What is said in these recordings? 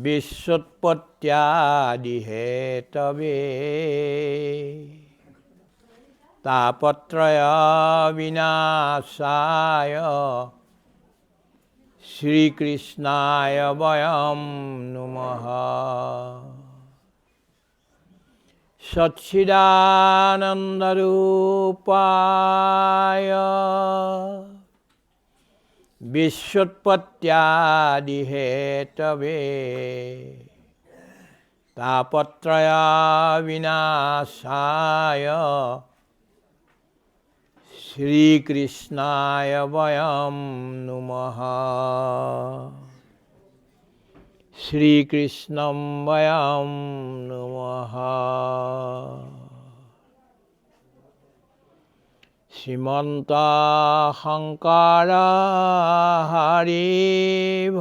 বিশ্বৎপত্যাদিহেতবে তাপত্রয় বিনাশায় শ্রীকৃষ্ণায় বয়ম নমঃ। সচ্চিদানন্দরূপায় বিশ্বৎপত্যাদিহেতবে তাপত্রয় বিনাশায় শ্রীকৃষ্ণায় বয়ম নমঃ। শ্রীকৃষ্ণম বয়ম নমঃ। শ্রীমন্ত শঙ্কর হরিভ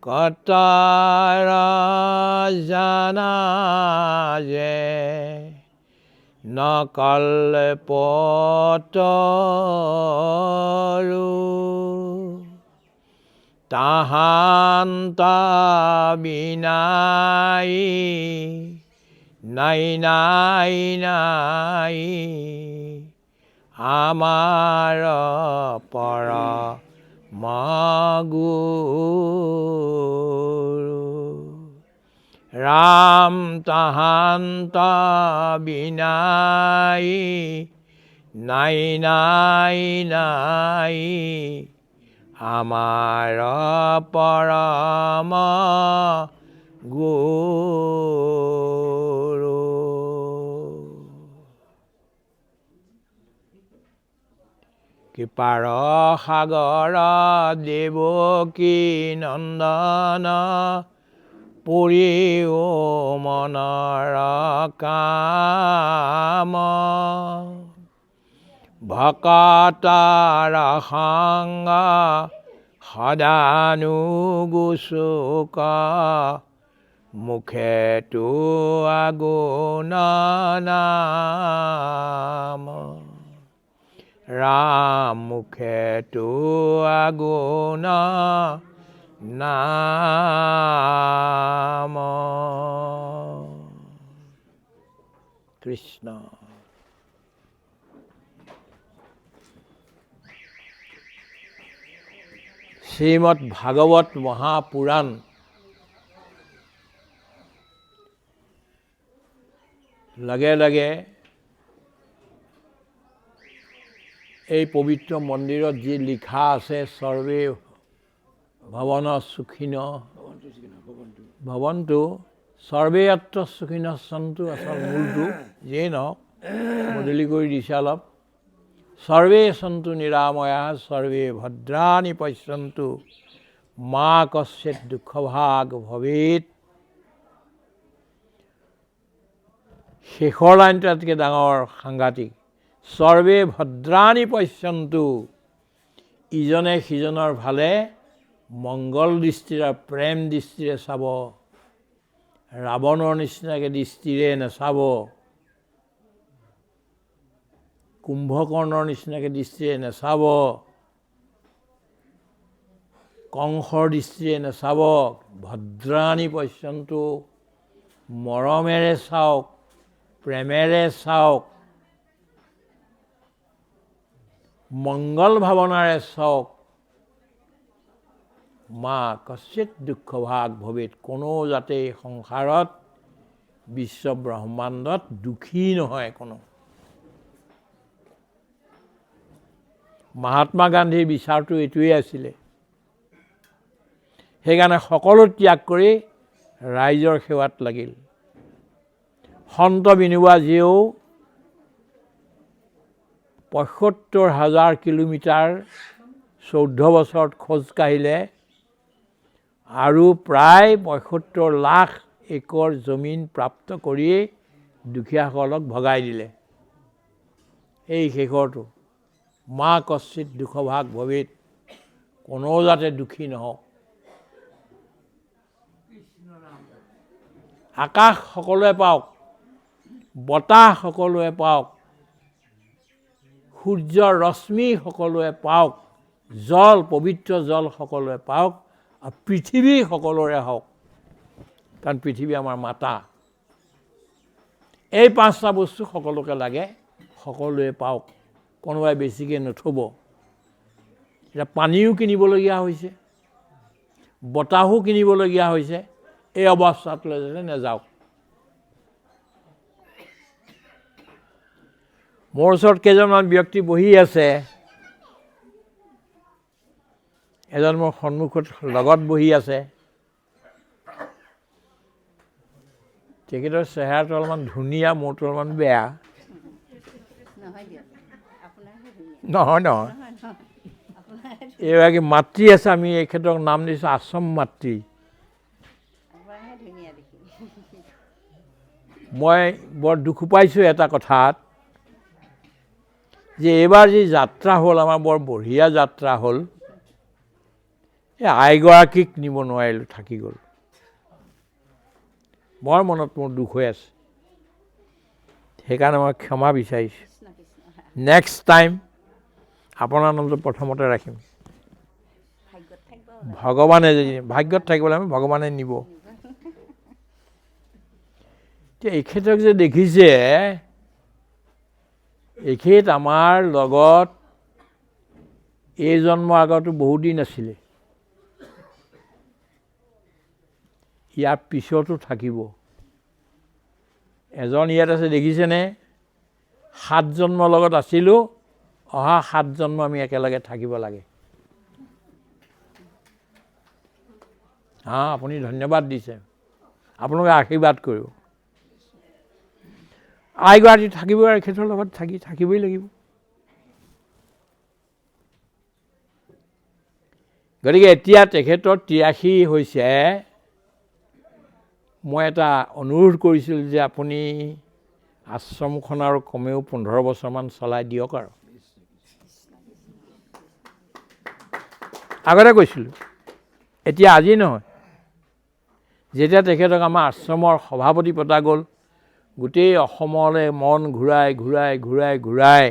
কতর জানা যে নকল্পতরু তাহান্ত বিনাই নাই নাই নাই আমার পরম গুরু। রাম তাহান্ত বিনাই নাই নাই নাই আমার পরম গুরু। কৃপাৰ সাগৰ দেৱকী নন্দন পুৰিও মনৰ কাম ভকতৰ সংগ সদানুগোচক মুখেতো আগুণ নাম। ৰাম মুখেতো আগুণ নাম। কৃষ্ণ। শ্ৰীমদ ভাগৱত মহাপুৰাণ লগে লগে এই পবিত্ৰ মন্দিৰত যি লিখা আছে সৰ্বে ভৱন সুখিন ভৱন্তু সৰ্বে অত্ৰ সুখিন সন্তু, আচল মূলটো যিয়ে নহওক বদলি কৰি দিছে অলপ। সৰ্বে সন্তু নিৰাময়া সৰ্বে ভদ্ৰাণি পশ্যন্তু মা কশ্চিৎ দুঃখভাগ ভৱেৎ। শেষৰ লাইনটো আটাইতকৈ ডাঙৰ সাংঘাতিক। সৰ্বে ভদ্ৰাণি পশ্যন্তু, ইজনে সিজনৰ ভালে মংগল দৃষ্টিৰে প্ৰেম দৃষ্টিৰে চাব, ৰাৱণৰ নিচিনাকৈ দৃষ্টিৰে নাচাব, কুম্ভকৰ্ণৰ নিচিনাকৈ দৃষ্টিৰে নাচাব, কংসৰ দৃষ্টিৰে নাচাব। ভদ্ৰাণি পশ্যন্তু, মৰমেৰে চাওক, প্ৰেমেৰে চাওক, মংগল ভাৱনাৰে চাওক। মা কশ্চিৎ দুঃখভাগ ভৱেৎ, কোনো যাতে সংসাৰত বিশ্ব ব্ৰহ্মাণ্ডত দুখী নহয় কোনো। মহাত্মা গান্ধীৰ বিচাৰটো এইটোৱেই আছিলে। সেইকাৰণে সকলো ত্যাগ কৰি ৰাইজৰ সেৱাত লাগিল। সন্ত বিনোবাজীয়েও ৭৫,০০০ কিলোমিটাৰ ১৪ বছৰত খোজ কাঢ়িলে আৰু প্ৰায় ৭৫ লাখ একৰ জমিন প্ৰাপ্ত কৰি দুখীয়াসকলক ভগাই দিলে। এই শেষৰটো মা কশ্চিৎ দুঃখভাগ ভৱেৎ, কোনো যাতে দুখী নহওক। আকাশ সকলোৱে পাওক, বতাহ সকলোৱে পাওক, সূৰ্যৰ ৰশ্মি সকলোৱে পাওক, জল পবিত্ৰ জল সকলোৱে পাওক, আৰু পৃথিৱী সকলোৰে হওক, কাৰণ পৃথিৱী আমাৰ মাতা। এই 5টা বস্তু সকলোকে লাগে, সকলোৱে পাওক, কোনোবাই বেছিকৈ নথব। এতিয়া পানীও কিনিবলগীয়া হৈছে, বতাহো কিনিবলগীয়া হৈছে, এই অৱস্থাটোলৈ যাতে নাযাওক। মোৰ ওচৰত কেইজনমান ব্যক্তি বহি আছে, এজন মোৰ সন্মুখত লগত বহি আছে, তেখেতৰ চেহেৰাটো অলপমান ধুনীয়া, মোৰটো অলপমান বেয়া। নহয় নহয়, এইগৰাকী মাতৃ আছে, আমি এখেতক নাম দিছোঁ আশ্ৰম মাতৃ। মই বৰ দুখ পাইছোঁ এটা কথাত, যে এইবাৰ যি যাত্ৰা হ'ল, আমাৰ বৰ বঢ়িয়া যাত্ৰা হ'ল, এই আইগৰাকীক নিব নোৱাৰিলোঁ, থাকি গ'ল। বৰ মনত মোৰ দুখ হৈ আছে, সেইকাৰণে মই ক্ষমা বিচাৰিছোঁ। নেক্সট টাইম আপোনাৰ নামটো প্ৰথমতে ৰাখিম। ভগৱানে যদি ভাগ্যত থাকিবলৈ আমি ভগৱানে নিব। এতিয়া এখেতক যে দেখিছে, এখেত আমাৰ লগত এই জন্মৰ আগতো বহুত দিন আছিলে, ইয়াৰ পিছতো থাকিব। এজন ইয়াত আছে দেখিছেনে, 7 জন্মৰ লগত আছিলোঁ, অহা 7 জন্ম আমি একেলগে থাকিব লাগে। আপুনি ধন্যবাদ দিছে, আপোনালোকে আশীৰ্বাদ কৰিব। আইগৰাকী থাকিবই, এখেতৰ লগত থাকিবই লাগিব। গতিকে এতিয়া তেখেতৰ 83 হৈছে। মই এটা অনুৰোধ কৰিছিলোঁ যে আপুনি আশ্ৰমখন আৰু কমেও 15 বছৰমান চলাই দিয়ক। আৰু আগতে কৈছিলোঁ, এতিয়া আজি নহয়, যেতিয়া তেখেতক আমাৰ আশ্ৰমৰ সভাপতি পতা গ'ল, গোটেই অসমলৈ মন ঘূৰাই ঘূৰাই ঘূৰাই ঘূৰাই,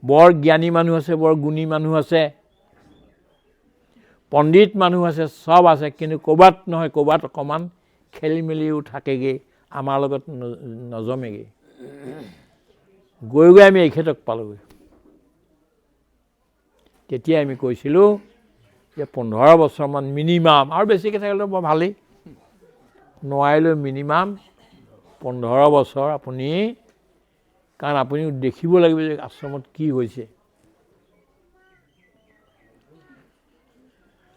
বৰ জ্ঞানী মানুহ আছে, বৰ গুণী মানুহ আছে, পণ্ডিত মানুহ আছে, চব আছে, কিন্তু ক'ৰবাত নহয় ক'ৰবাত অকণমান খেলি মেলিও থাকেগৈ, আমাৰ লগত নজমেগৈ। গৈ গৈ আমি এখেতক পালোগৈ। তেতিয়া আমি কৈছিলোঁ যে 15 বছৰমান মিনিমাম, আৰু বেছিকৈ থাকিলেও বৰ ভালেই, নোৱাৰিলেও মিনিমাম 15 বছৰ আপুনি, কাৰণ আপুনি দেখিব লাগিব যে আশ্ৰমত কি হৈছে।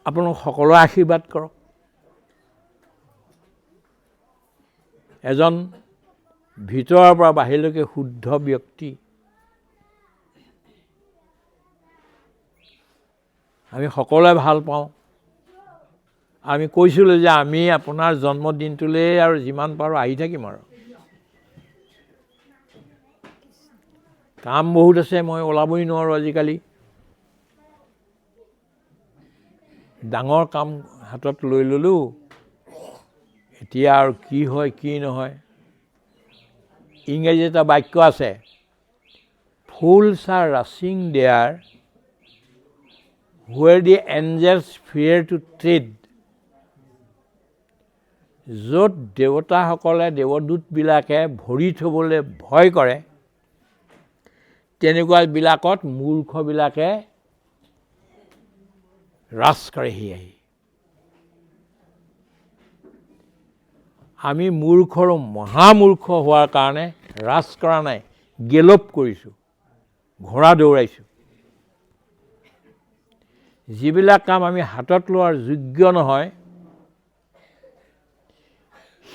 আপোনালোক সকলোৱে আশীৰ্বাদ কৰক। এজন ভিতৰৰ পৰা বাহিৰলৈকে শুদ্ধ ব্যক্তি, আমি সকলোৱে ভাল পাওঁ। আমি কৈছিলোঁ যে আমি আপোনাৰ জন্মদিনটোলৈ আৰু যিমান পাৰোঁ আহি থাকিম। আৰু কাম বহুত আছে, মই ওলাবই নোৱাৰোঁ আজিকালি। ডাঙৰ কাম হাতত লৈ ল'লোঁ, এতিয়া আৰু কি হয় কি নহয়। ইংৰাজী এটা বাক্য আছে, fools are rushing there where the angels fear to tread। য'ত দেৱতাসকলে, দেৱদূতবিলাকে ভৰি থ'বলৈ ভয় কৰে, তেনেকুৱাবিলাকত মূৰ্খবিলাকে ৰাজ কৰেহি আহি। আমি মূৰ্খৰো মহামূৰ্খ হোৱাৰ কাৰণে ৰাজ কৰা নাই, গেলপ কৰিছোঁ, ঘোঁৰা দৌৰাইছোঁ। যিবিলাক কাম আমি হাতত লোৱাৰ যোগ্য নহয়,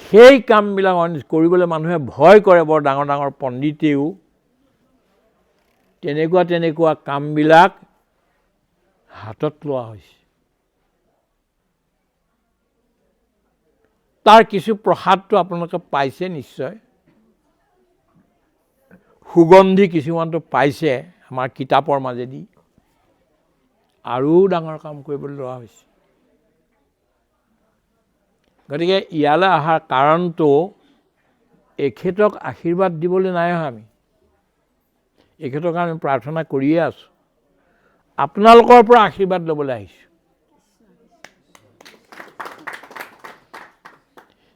সেই কামবিলাক কৰিবলৈ মানুহে ভয় কৰে, বৰ ডাঙৰ ডাঙৰ পণ্ডিতেও। তেনেকুৱা কামবিলাক হাতত লোৱা হৈছে। তাৰ কিছু প্ৰসাদটো আপোনালোকে পাইছে নিশ্চয়, সুগন্ধি কিছুমানটো পাইছে আমাৰ কিতাপৰ মাজেদি। আৰু ডাঙৰ কাম কৰিবলৈ লোৱা হৈছে। গতিকে ইয়ালৈ অহাৰ কাৰণটো এখেতক আশীৰ্বাদ দিবলৈ নাই অহা। আমি এখেতৰ কাৰণে প্ৰাৰ্থনা কৰিয়ে আছোঁ, আপোনালোকৰ পৰা আশীৰ্বাদ ল'বলৈ আহিছোঁ।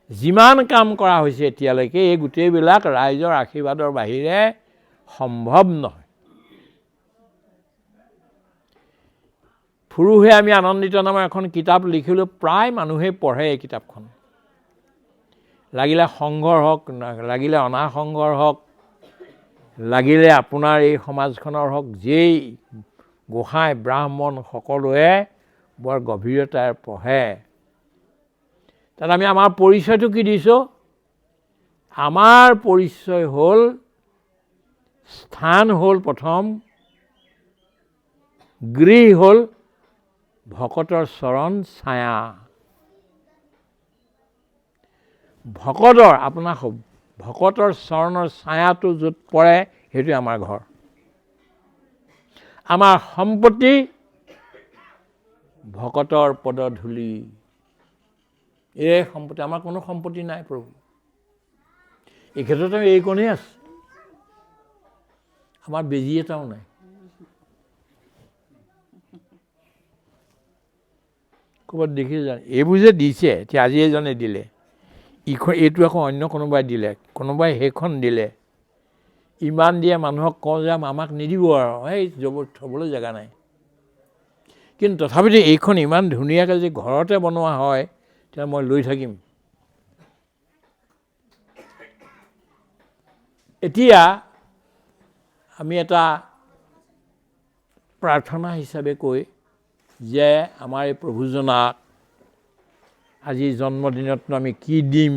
যিমান কাম কৰা হৈছে এতিয়ালৈকে এই গোটেইবিলাক ৰাইজৰ আশীৰ্বাদৰ বাহিৰে সম্ভৱ নহয়। ফুৰুহে আমি আনন্দিত নামৰ এখন কিতাপ লিখিলোঁ, প্ৰায় মানুহে পঢ়ে এই কিতাপখন। লাগিলে সংঘৰ হওক, লাগিলে অনা সংঘৰ হওক, লাগিলে আপোনাৰ এই সমাজখনৰ হওক, যেই গোসাঁই ব্ৰাহ্মণ সকলোৱে বৰ গভীৰতাৰে পঢ়ে। তাত আমি আমাৰ পৰিচয়টো কি দিছোঁ? আমাৰ পৰিচয় হ'ল, স্থান হ'ল প্ৰথম, গৃহ হ'ল ভকতৰ চৰণ ছায়া। আপোনাৰ ভকতৰ চৰণৰ ছায়াটো য'ত পৰে সেইটোৱে আমাৰ ঘৰ। আমাৰ সম্পত্তি ভকতৰ পদধূলি। এই সম্পত্তি, আমাৰ কোনো সম্পত্তি নাই প্ৰভু। এই ক্ষেত্ৰত এইকণেই আছে, আমাৰ বেজী এটাও নাই। ক'ৰবাত দেখিছে জানো? এইবোৰ যে দিছে, এতিয়া আজি এজনে দিলে, এইটো আকৌ অন্য কোনোবাই দিলে, কোনোবাই সেইখন দিলে। ইমান দিয়ে মানুহক কওঁ যে আমাক নিদিব আৰু, এই থ'বলৈ জেগা নাই। কিন্তু তথাপিতো এইখন ইমান ধুনীয়াকৈ যে ঘৰতে বনোৱা হয়, তেতিয়া মই লৈ থাকিম। এতিয়া আমি এটা প্ৰাৰ্থনা হিচাপে কৈ যে আমাৰ এই প্ৰভুজনাক আজি জন্মদিনতনো আমি কি দিম?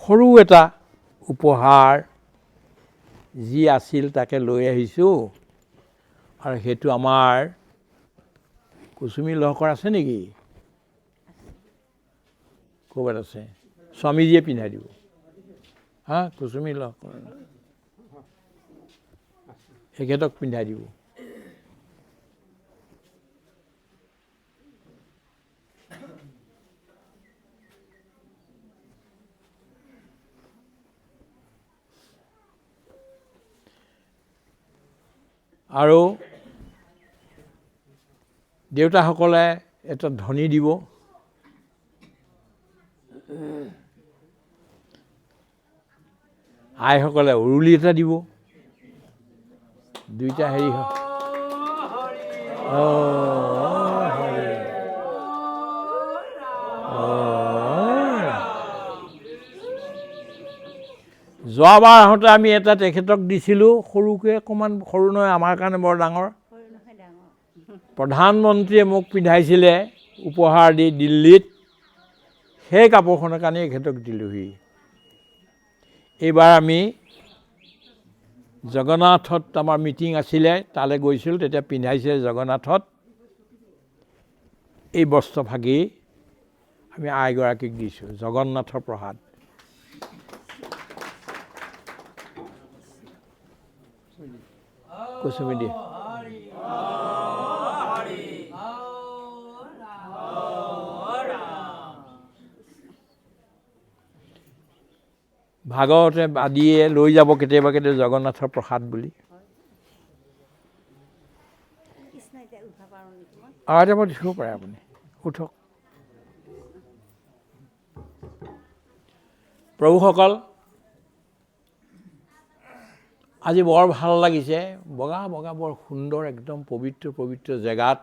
সৰু এটা উপহাৰ যি আছিল তাকে লৈ আহিছোঁ। আৰু সেইটো আমাৰ কুচুমী লহকৰ আছে নেকি? ক'ৰবাত আছে, স্বামীজীয়ে পিন্ধাই দিব। কুচুমী লহকৰ এখেতক পিন্ধাই দিব। আৰু দেউতাসকলে এটা ধনী দিব, আইসকলে উৰুলি এটা দিব। দুইটা হেৰি হয়। যোৱাবাৰ আহোঁতে আমি এটা তেখেতক দিছিলোঁ, সৰুকৈ, অকণমান সৰু নহয়, আমাৰ কাৰণে বৰ ডাঙৰ। প্ৰধানমন্ত্ৰীয়ে মোক পিন্ধাইছিলে উপহাৰ দি দিল্লীত, সেই কাপোৰখনৰ কাৰণে এখেতক দিলোঁহি। এইবাৰ আমি জগন্নাথত আমাৰ মিটিং আছিলে, তালৈ গৈছিলোঁ, তেতিয়া পিন্ধাইছিলে জগন্নাথত। এই বস্ত্ৰভাগি আমি আইগৰাকীক দিছোঁ, জগন্নাথৰ প্ৰসাদ। কুচুমী দিয়ে। ভাগৱতে আদিয়ে লৈ যাব কেতিয়াবা কেতিয়াবা জগন্নাথৰ প্ৰসাদ বুলি। এতিয়া মই দিবও পাৰে, আপুনি উঠক। প্ৰভুসকল, আজি বৰ ভাল লাগিছে। বগা বগা বৰ সুন্দৰ, একদম পবিত্ৰ পবিত্ৰ জেগাত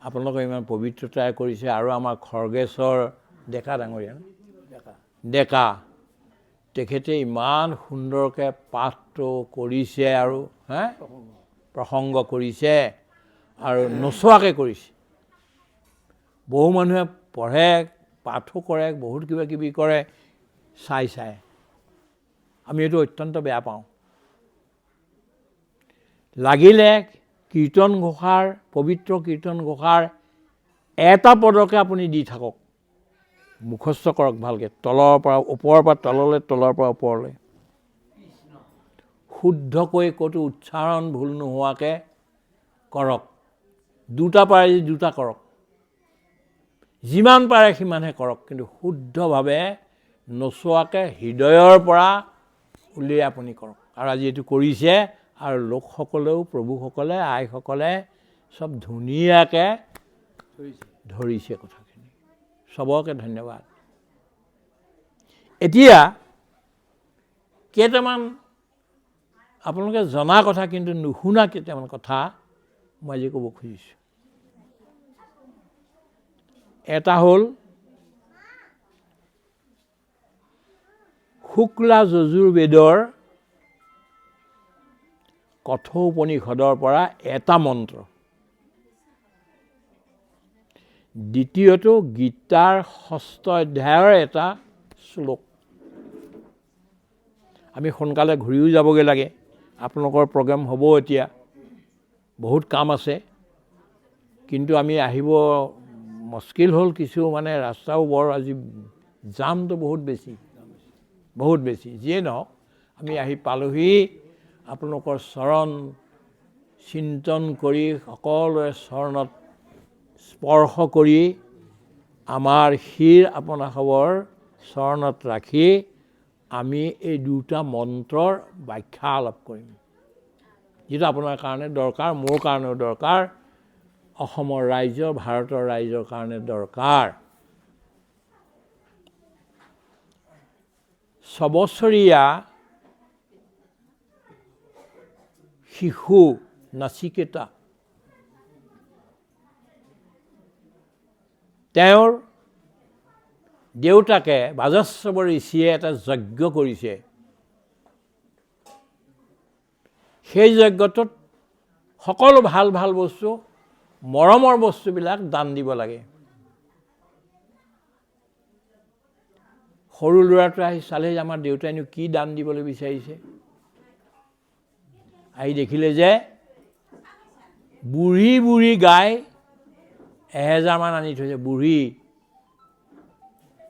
আপোনালোকে ইমান পবিত্ৰতাৰে কৰিছে। আৰু আমাৰ খৰ্গেশ্বৰ ডেকা ডাঙৰীয়া, ডেকা, তেখেতে ইমান সুন্দৰকৈ পাঠটো কৰিছে আৰু প্ৰসংগ কৰিছে আৰু নচোৱাকৈ কৰিছে। বহু মানুহে পঢ়ে, পাঠো কৰে, বহুত কিবা কিবি কৰে, চাই আমি এইটো অত্যন্ত বেয়া পাওঁ। লাগিলে কীৰ্তন ঘোষাৰ, পবিত্ৰ কীৰ্তন ঘোষাৰ এটা পদকে আপুনি দি থাকক, মুখস্থ কৰক ভালকৈ, তলৰ পৰা ওপৰৰ পৰা তললৈ, তলৰ পৰা ওপৰলৈ, শুদ্ধকৈ ক'তো উচ্চাৰণ ভুল নোহোৱাকৈ কৰক। দুটা পাৰে যদি দুটা কৰক, যিমান পাৰে সিমানহে কৰক, কিন্তু শুদ্ধভাৱে নচোৱাকৈ হৃদয়ৰ পৰা উলিয়াই আপুনি কৰক। আৰু আজি এইটো কৰিছে, আৰু লোকসকলেও, প্ৰভুসকলে, আইসকলে চব ধুনীয়াকৈ ধৰিছে কথাখিনি চবকে ধন্যবাদ এতিয়া কেইটামান আপোনালোকে জনা কথা কিন্তু নুশুনা কেইটামান কথা মই আজি ক'ব খুজিছোঁ এটা হ'ল শুক্লা যজুৰ্বেদৰ কঠোপনিষদৰ পৰা এটা মন্ত্ৰ দ্বিতীয়টো গীতাৰ 6ষ্ঠ অধ্যায়ৰ এটা শ্লোক আমি সোনকালে ঘূৰিও যাবগৈ লাগে আপোনালোকৰ প্ৰগ্ৰাম হ'ব এতিয়া বহুত কাম আছে কিন্তু আমি আহিব মুস্কিল হ'ল কিছু মানে ৰাস্তাও বৰ আজি জামটো বহুত বেছি যিয়ে নহওক আমি আহি পালোহি আপোনালোকৰ চৰণ চিন্তন কৰি সকলোৰে চৰণত স্পৰ্শ কৰি আমাৰ শিৰ আপোনাসৱৰ চৰণত ৰাখি আমি এই দুটা মন্ত্ৰৰ ব্যাখ্যা আলাপ কৰিম যেটা আপোনাৰ কাৰণে দৰকাৰ মোৰ কাৰণেও দৰকাৰ অসমৰ ৰাইজ ভাৰতৰ ৰাইজৰ কাৰণে দৰকাৰ ছবছৰীয়া শিশু নাচিকেতা তেওঁৰ দেউতাকে বাজস্ৰৱ ঋষিয়ে এটা যজ্ঞ কৰিছে সেই যজ্ঞটোত সকলো ভাল ভাল বস্তু মৰমৰ বস্তুবিলাক দান দিব লাগে সৰু ল'ৰাটো আহি চালে যে আমাৰ দেউতাইনো কি দান দিবলৈ বিচাৰিছে আহি দেখিলে যে বুঢ়ী গাই 1000 মান আনি থৈছে বুঢ়ী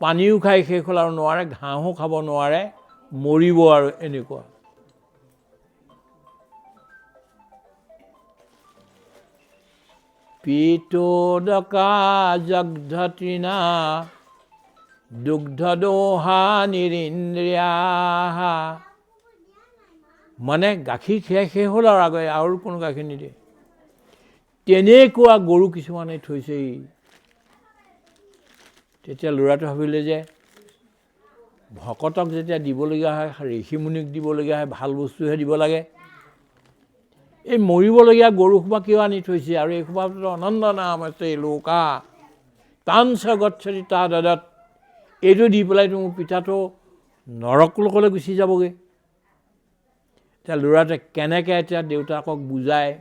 পানীও খাই শেষ হ'ল আৰু নোৱাৰে ঘাঁহো খাব নোৱাৰে মৰিব আৰু এনেকুৱা পিতোদকা জগধতৃণা দুগ্ধদোহা নিৰিন্দ্ৰিয়া মানে গাখীৰ খাই শেষ হ'ল আৰু আগতে আৰু কোনো গাখীৰ নিদিয়ে তেনেকুৱা গৰু কিছুমানে থৈছেই তেতিয়া ল'ৰাটো ভাবিলে যে ভকতক যেতিয়া দিবলগীয়া হয় ঋষিমুনিক দিবলগীয়া হয় ভাল বস্তুহে দিব লাগে এই মৰিবলগীয়া গৰুসোপা কিয় আনি থৈছে আৰু এই সোপাটো অনন্ত নাম আছে লোকা তাঞ্চ গচ্ছতি তা দদত এইটো দি পেলাই মোৰ পিতাটো নৰক লোকলৈ গুচি যাবগৈ এতিয়া ল'ৰাটোৱে কেনেকৈ এতিয়া দেউতাকক বুজায়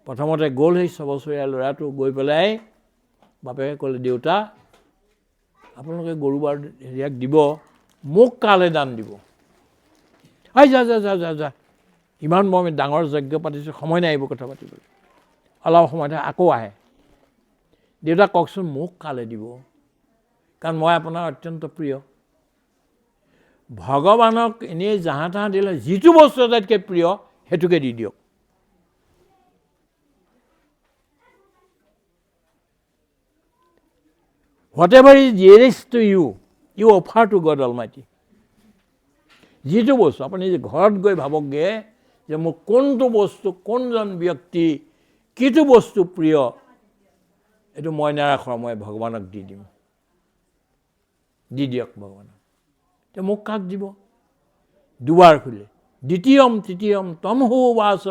প্ৰথমতে গ'ল সেই 6 বছৰীয়া ল'ৰাটো গৈ পেলাই বাপেকে ক'লে দেউতা আপোনালোকে গৰু বাৰ হেৰিয়াক দিব মোক কালে দান দিব আই যা ইমান মই ডাঙৰ যজ্ঞ পাতিছোঁ সময় নাই এইবোৰ কথা পাতিবলৈ অলপ সময়তে আকৌ আহে দেউতা কওকচোন মোক কালে দিব কাৰণ মই আপোনাৰ অত্যন্ত প্ৰিয় ভগৱানক এনেই জাহা তাহা দিলে যিটো বস্তু আটাইতকৈ প্ৰিয় সেইটোকে দি দিয়ক whatever is dearest to you you offer to God Almighty যিটো বস্তু আপুনি যে ঘৰত গৈ ভাবকগে যে মোৰ কোনটো বস্তু কোনজন ব্যক্তি কিটো বস্তু প্ৰিয় এটো মই নাৰাখো মই ভগৱানক দি দিম দি দিয়ক ভগৱানক তে মোক কাক দিব দুৱাৰ খুলে দ্বিতীয়ম তৃতীয়ম তমহু বাস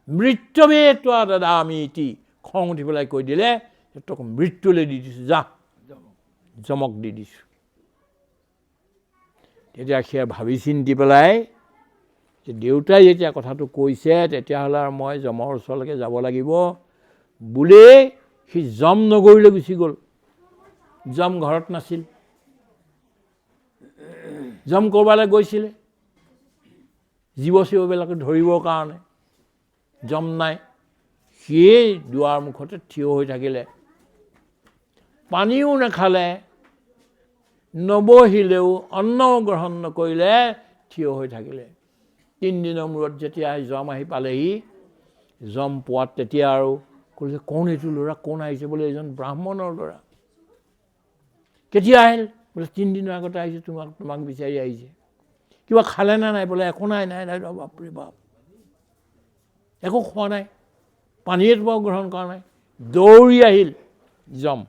মৃত্যবে ত্বা দদামিতি খং উঠি পেলাই কৈ দিলে তোক মৃত্যুলৈ দি দিছোঁ যা জমক দি দিছোঁ তেতিয়া সি ভাবি চিন্তি পেলাই যে দেউতাই যেতিয়া কথাটো কৈছে তেতিয়াহ'লে আৰু মই যমৰ ওচৰলৈকে যাব লাগিব বুলি সি যম নগৰীলৈ গুচি গ'ল যম ঘৰত নাছিল যম ক'ৰবালৈ গৈছিলে জীৱ চিৱবিলাকে ধৰিবৰ কাৰণে যম নাই সিয়ে দুৱাৰ মুখতে থিয় হৈ থাকিলে পানীও নাখালে নবহিলেও অন্ন গ্ৰহণ নকৰিলে থিয় হৈ থাকিলে 3 দিনৰ মূৰত যেতিয়া যম আহি পালেহি যম পোৱাত তেতিয়া আৰু কৈছে কোন এইটো ল'ৰা কোন আহিছে বোলে এজন ব্ৰাহ্মণৰ ল'ৰা কেতিয়া আহিল বোলে 3 দিনৰ আগতে আহিছে তোমাক বিচাৰি আহিছে কিবা খালে না নাই বোলে একো নাই বাপৰে বাপ একো খোৱা নাই পানীয়ে তোমাক গ্ৰহণ কৰা নাই দৌৰি আহিল যম।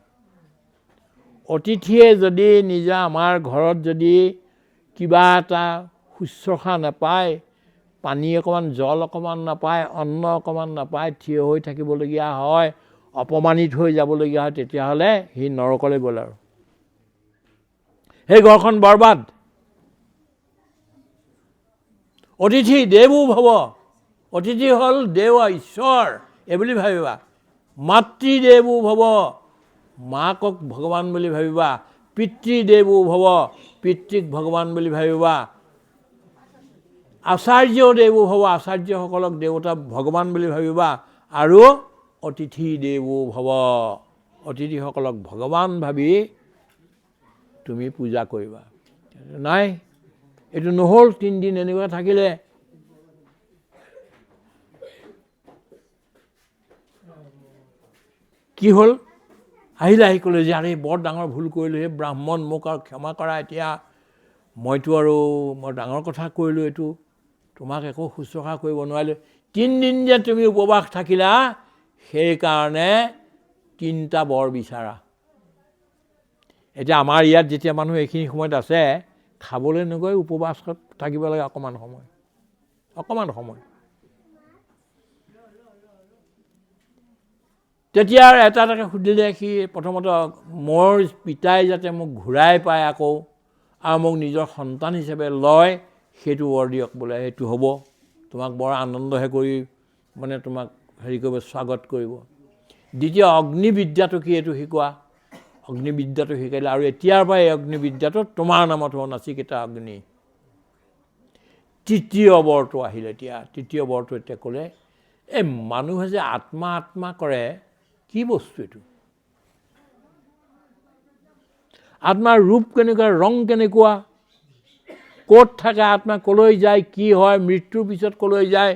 অতিথিয়ে যদি নিজা আমাৰ ঘৰত যদি কিবা এটা শুশ্ৰূষা নাপায়, পানী অকণমান জল অকণমান নাপায়, অন্ন অকণমান নাপায়, থিয় হৈ থাকিবলগীয়া হয়, অপমানিত হৈ যাবলগীয়া হয়, তেতিয়াহ'লে সি নৰকলৈ গ'ল আৰু সেই ঘৰখন বৰবাদ। অতিথি দেৱো ভৱ, অতিথি হ'ল দেৱ ঈশ্বৰ এইবুলি ভাবিবা। মাতৃদেৱো ভৱ, মাকক ভগৱান বুলি ভাবিবা। পিতৃদেৱো ভৱ, পিতৃক ভগৱান বুলি ভাবিবা। আচাৰ্য দেৱো ভৱ, আচাৰ্যসকলক দেৱতা ভগৱান বুলি ভাবিবা। আৰু অতিথি দেৱো ভৱ, অতিথিসকলক ভগৱান ভাবি তুমি পূজা কৰিবা। নাই, এইটো নহ'ল। 3 দিন এনেকুৱা থাকিলে। কি হ'ল? আহিলে, আহি ক'লে যে আৰে বৰ ডাঙৰ ভুল কৰিলোঁ, হে ব্ৰাহ্মণ, মোক আৰু ক্ষমা কৰা। এতিয়া মইতো আৰু বৰ ডাঙৰ কথা কৰিলোঁ, এইটো তোমাক একো শুশ্ৰূষা কৰিব নোৱাৰিলোঁ। 3 দিন যে তুমি উপবাস থাকিলা, সেইকাৰণে 3টা বৰ বিচাৰা। এতিয়া আমাৰ ইয়াত যেতিয়া মানুহ এইখিনি সময়ত আছে, খাবলৈ নগৈ উপবাসত থাকিব লাগে অকণমান সময়, অকণমান সময়। তেতিয়া আৰু এটা এটাকৈ সুধিলে সি প্ৰথমতে, মোৰ পিতাই যাতে মোক ঘূৰাই পায় আকৌ আৰু মোক নিজৰ সন্তান হিচাপে লয়, সেইটো বৰ দিয়ক বোলে। সেইটো হ'ব, তোমাক বৰ আনন্দহে কৰি মানে তোমাক হেৰি কৰিব, স্বাগত কৰিব। দ্বিতীয়, অগ্নিবিদ্যাটো কি এইটো শিকোৱা। অগ্নিবিদ্যাটো শিকাইলে, আৰু এতিয়াৰ পৰা এই অগ্নিবিদ্যাটো তোমাৰ নামত হ'ব, নাচিকেতা অগ্নি। তৃতীয় বৰটো আহিলে। এতিয়া তৃতীয় বৰটো এতিয়া ক'লে, এই মানুহে যে আত্মা আত্মা কৰে, কি বস্তু এইটো? আত্মাৰ ৰূপ কেনেকুৱা, ৰং কেনেকুৱা, ক'ত থাকে আত্মা, ক'লৈ যায়, কি হয়, মৃত্যুৰ পিছত ক'লৈ যায়,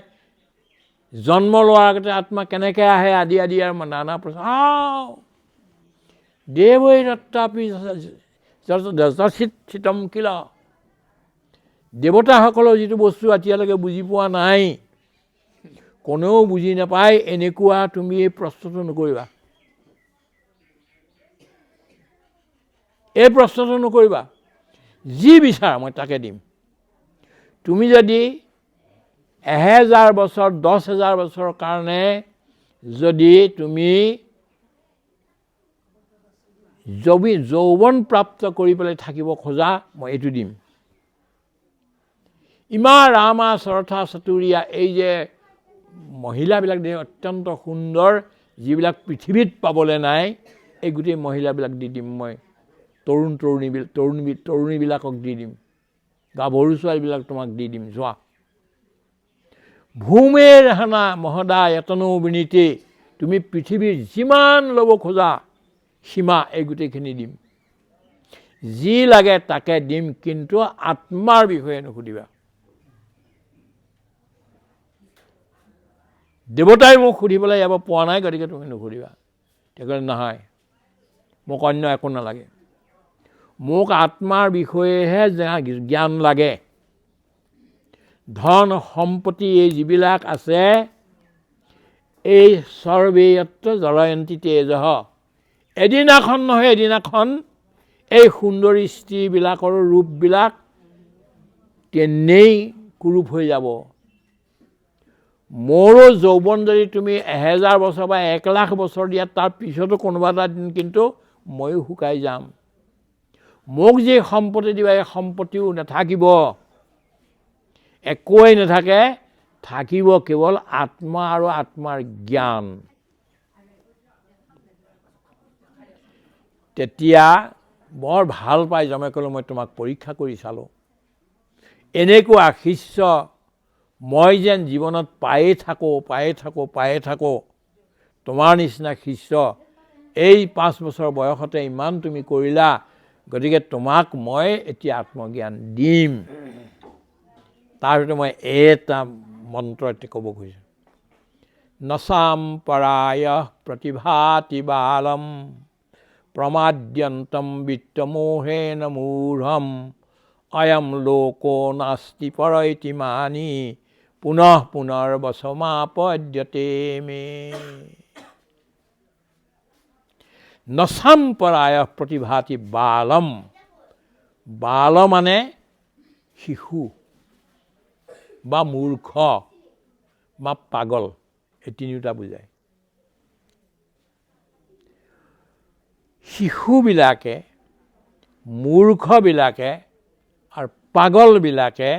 জন্ম লোৱাৰ আগতে আত্মা কেনেকৈ আহে, আদি আদি আৰু নানা প্ৰশ্ন। দেৱৈ দত্তাপি যথচিতম কিল, দেৱতাসকলৰ যিটো বস্তু এতিয়ালৈকে বুজি পোৱা নাই, কোনেও বুজি নাপায়, এনেকুৱা তুমি এই প্ৰশ্নটো নকৰিবা। এই প্ৰশ্নটো নকৰিবা। যি বিচাৰা মই তাকে দিম। তুমি যদি 1000 বছৰ, 10,000 বছৰৰ কাৰণে যদি তুমি যৌৱন প্ৰাপ্ত কৰি পেলাই থাকিব খোজা, মই এইটো দিম। ইমা ৰামা চৰথা চতুৰীয়া, এই যে মহিলাবিলাক দেহ অত্যন্ত সুন্দৰ, যিবিলাক পৃথিৱীত পাবলৈ নাই, এই গোটেই মহিলাবিলাক দি দিম মই। তৰুণীবিলাকক দি দিম, গাভৰু ছোৱালীবিলাক তোমাক দি দিম। যোৱা। ভূমেৰ হানা মহদা যতনো বিনীতি, তুমি পৃথিৱীৰ যিমান ল'ব খোজা সীমা, এই গোটেইখিনি দিম। যি লাগে তাকে দিম, কিন্তু আত্মাৰ বিষয়ে নুসুধিবা। দেৱতাই মোক সুধিবলৈ যাব পোৱা নাই, গতিকে তুমি নুসুধিবা। তেখেতে নহয়, মোক অন্য একো নালাগে, মোক আত্মাৰ বিষয়েহে জ্ঞান লাগে। ধন সম্পত্তি এই যিবিলাক আছে, এই সৰ্বেয়ত্ৰ জলয়ন্তি তেজঃ, এদিনাখন নহয় এদিনাখন এই সুন্দৰী স্ত্ৰীবিলাকৰ ৰূপবিলাক তেনেই কুৰূপ হৈ যাব। মোৰো যৌৱন যদি তুমি 1000 বছৰ বা 1,00,000 বছৰ দিয়া, তাৰ পিছতো কোনোবা এটা দিন কিন্তু ময়ো শুকাই যাম। মোক যি সম্পত্তি দিবা, এই সম্পত্তিও নাথাকিব, একোৱেই নাথাকে, থাকিব কেৱল আত্মা আৰু আত্মাৰ জ্ঞান। তেতিয়া বৰ ভাল পাই যমে ক'লে, মই তোমাক পৰীক্ষা কৰি চালোঁ, এনেকুৱা শিষ্য মই যেন জীৱনত পায়ে থাকোঁ, তোমাৰ নিচিনা শিষ্য এই 5 বছৰ বয়সতে ইমান তুমি কৰিলা, গতিকে তোমাক মই এতিয়া আত্মজ্ঞান দিম। তাৰ ভিতৰত মই এটা মন্ত্ৰ এতিয়া ক'ব খুজিছোঁ। নচাম পৰায় প্ৰতিভাতি বালম, প্ৰমাদ্যন্তম বিত্তমোহেন মূঢ়ম, অয়ম লোকো নাস্তি পৰইতি মানি, পুনঃ পুনৰ্বসমাপদ্যতে মে। নচাম্পৰায় প্ৰতিভাতি বালম। বাল মানে শিশু বা মূৰ্খ বা পাগল, এই তিনিওটা বুজায়। শিশুবিলাকে, মূৰ্খবিলাকে আৰু পাগলবিলাকে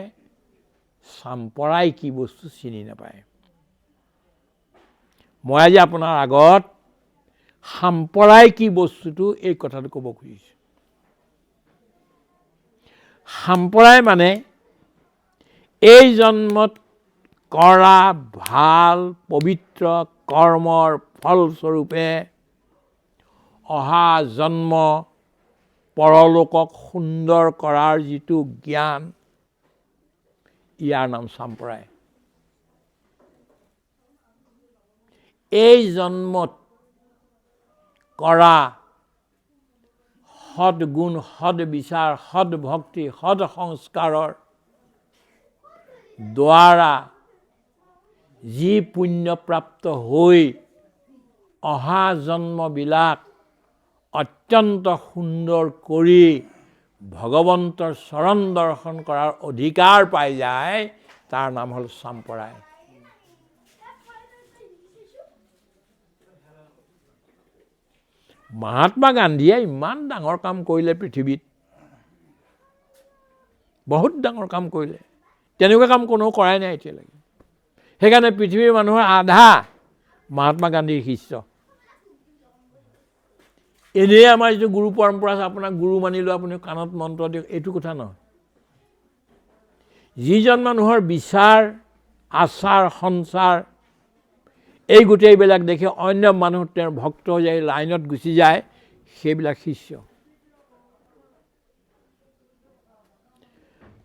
চাম্পৰাই কি বস্তু চিনি নাপায়। মই আজি আপোনাৰ আগত সাম্পৰাই কি বস্তুটো এই কথাটো ক'ব খুজিছোঁ। সাম্পৰাই মানে এই জন্মত কৰা ভাল পবিত্ৰ কৰ্মৰ ফলস্বৰূপে অহা জন্ম পৰলোকক সুন্দৰ কৰাৰ যিটো জ্ঞান, ইয়াৰ নাম চাম্পৰাই। এই জন্মত কৰা সদগুণ, সদবিচাৰ, সদভক্তি, সদসংস্কাৰৰ দ্বাৰা যি পুণ্যপ্ৰাপ্ত হৈ অহা জন্মবিলাক অত্যন্ত সুন্দৰ কৰি ভগৱন্তৰ চৰণ দৰ্শন কৰাৰ অধিকাৰ পাই যায়, তাৰ নাম হ'ল চাম্পৰাই। মহাত্মা গান্ধীয়ে ইমান ডাঙৰ কাম কৰিলে পৃথিৱীত, বহুত ডাঙৰ কাম কৰিলে, তেনেকুৱা কাম কোনেও কৰাই নাই এতিয়ালৈকে। সেইকাৰণে পৃথিৱীৰ মানুহৰ আধা মহাত্মা গান্ধীৰ শিষ্য। এনেই আমাৰ যিটো গুৰু পৰম্পৰা আছে, আপোনাক গুৰু মানিলো আপুনি কাণত মন্ত্ৰ দিয়ক, এইটো কথা নহয়। যিজন মানুহৰ বিচাৰ, আচাৰ, সঞ্চাৰ এই গোটেইবিলাক দেখি অন্য মানুহ তেওঁৰ ভক্ত হৈ যায়, লাইনত গুচি যায়, সেইবিলাক শিষ্য।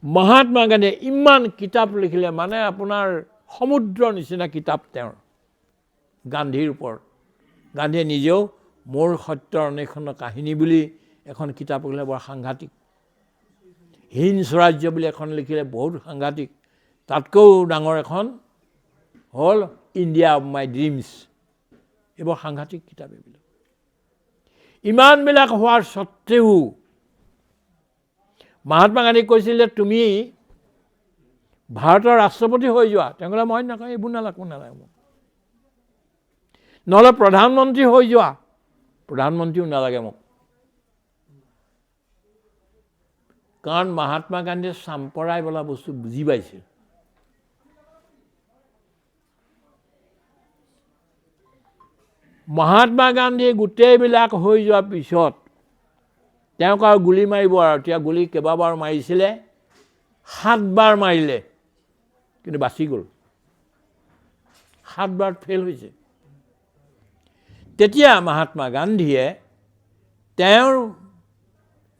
মহাত্মা গান্ধীয়ে ইমান কিতাপ লিখিলে, মানে আপোনাৰ সমুদ্ৰৰ নিচিনা কিতাপ তেওঁৰ গান্ধীৰ ওপৰত। গান্ধীয়ে নিজেও মোৰ সত্যৰ অন্বেষণ কাহিনী বুলি এখন কিতাপ লিখিলে, বৰ সাংঘাতিক। হীন স্বৰাজ্য বুলি এখন লিখিলে, বহুত সাংঘাতিক। তাতকৈও ডাঙৰ এখন হ'ল ইণ্ডিয়া অফ মাই ড্ৰিমছ। এইবোৰ সাংঘাতিক কিতাপ এইবিলাক। ইমানবিলাক হোৱাৰ স্বত্তেও মহাত্মা গান্ধীক কৈছিল যে তুমি ভাৰতৰ ৰাষ্ট্ৰপতি হৈ যোৱা। তেওঁ ক'লে মই নকওঁ, এইবোৰ নালাগে মোক। নহ'লে প্ৰধানমন্ত্ৰী হৈ যোৱা, প্ৰধানমন্ত্ৰীও নালাগে মোক। কাৰণ মহাত্মা গান্ধীয়ে চাম্পৰাই বোলা বস্তু বুজি পাইছিল। মহাত্মা গান্ধী গোটেইবিলাক হৈ যোৱাৰ পিছত তেওঁক আৰু গুলি মাৰিব, আৰু এতিয়া গুলি কেইবাবাৰ মাৰিছিলে, 7 বাৰ মাৰিলে, কিন্তু বাচি গ'ল। 7 বাৰ ফেইল হৈছে। তেতিয়া মহাত্মা গান্ধীয়ে তেওঁৰ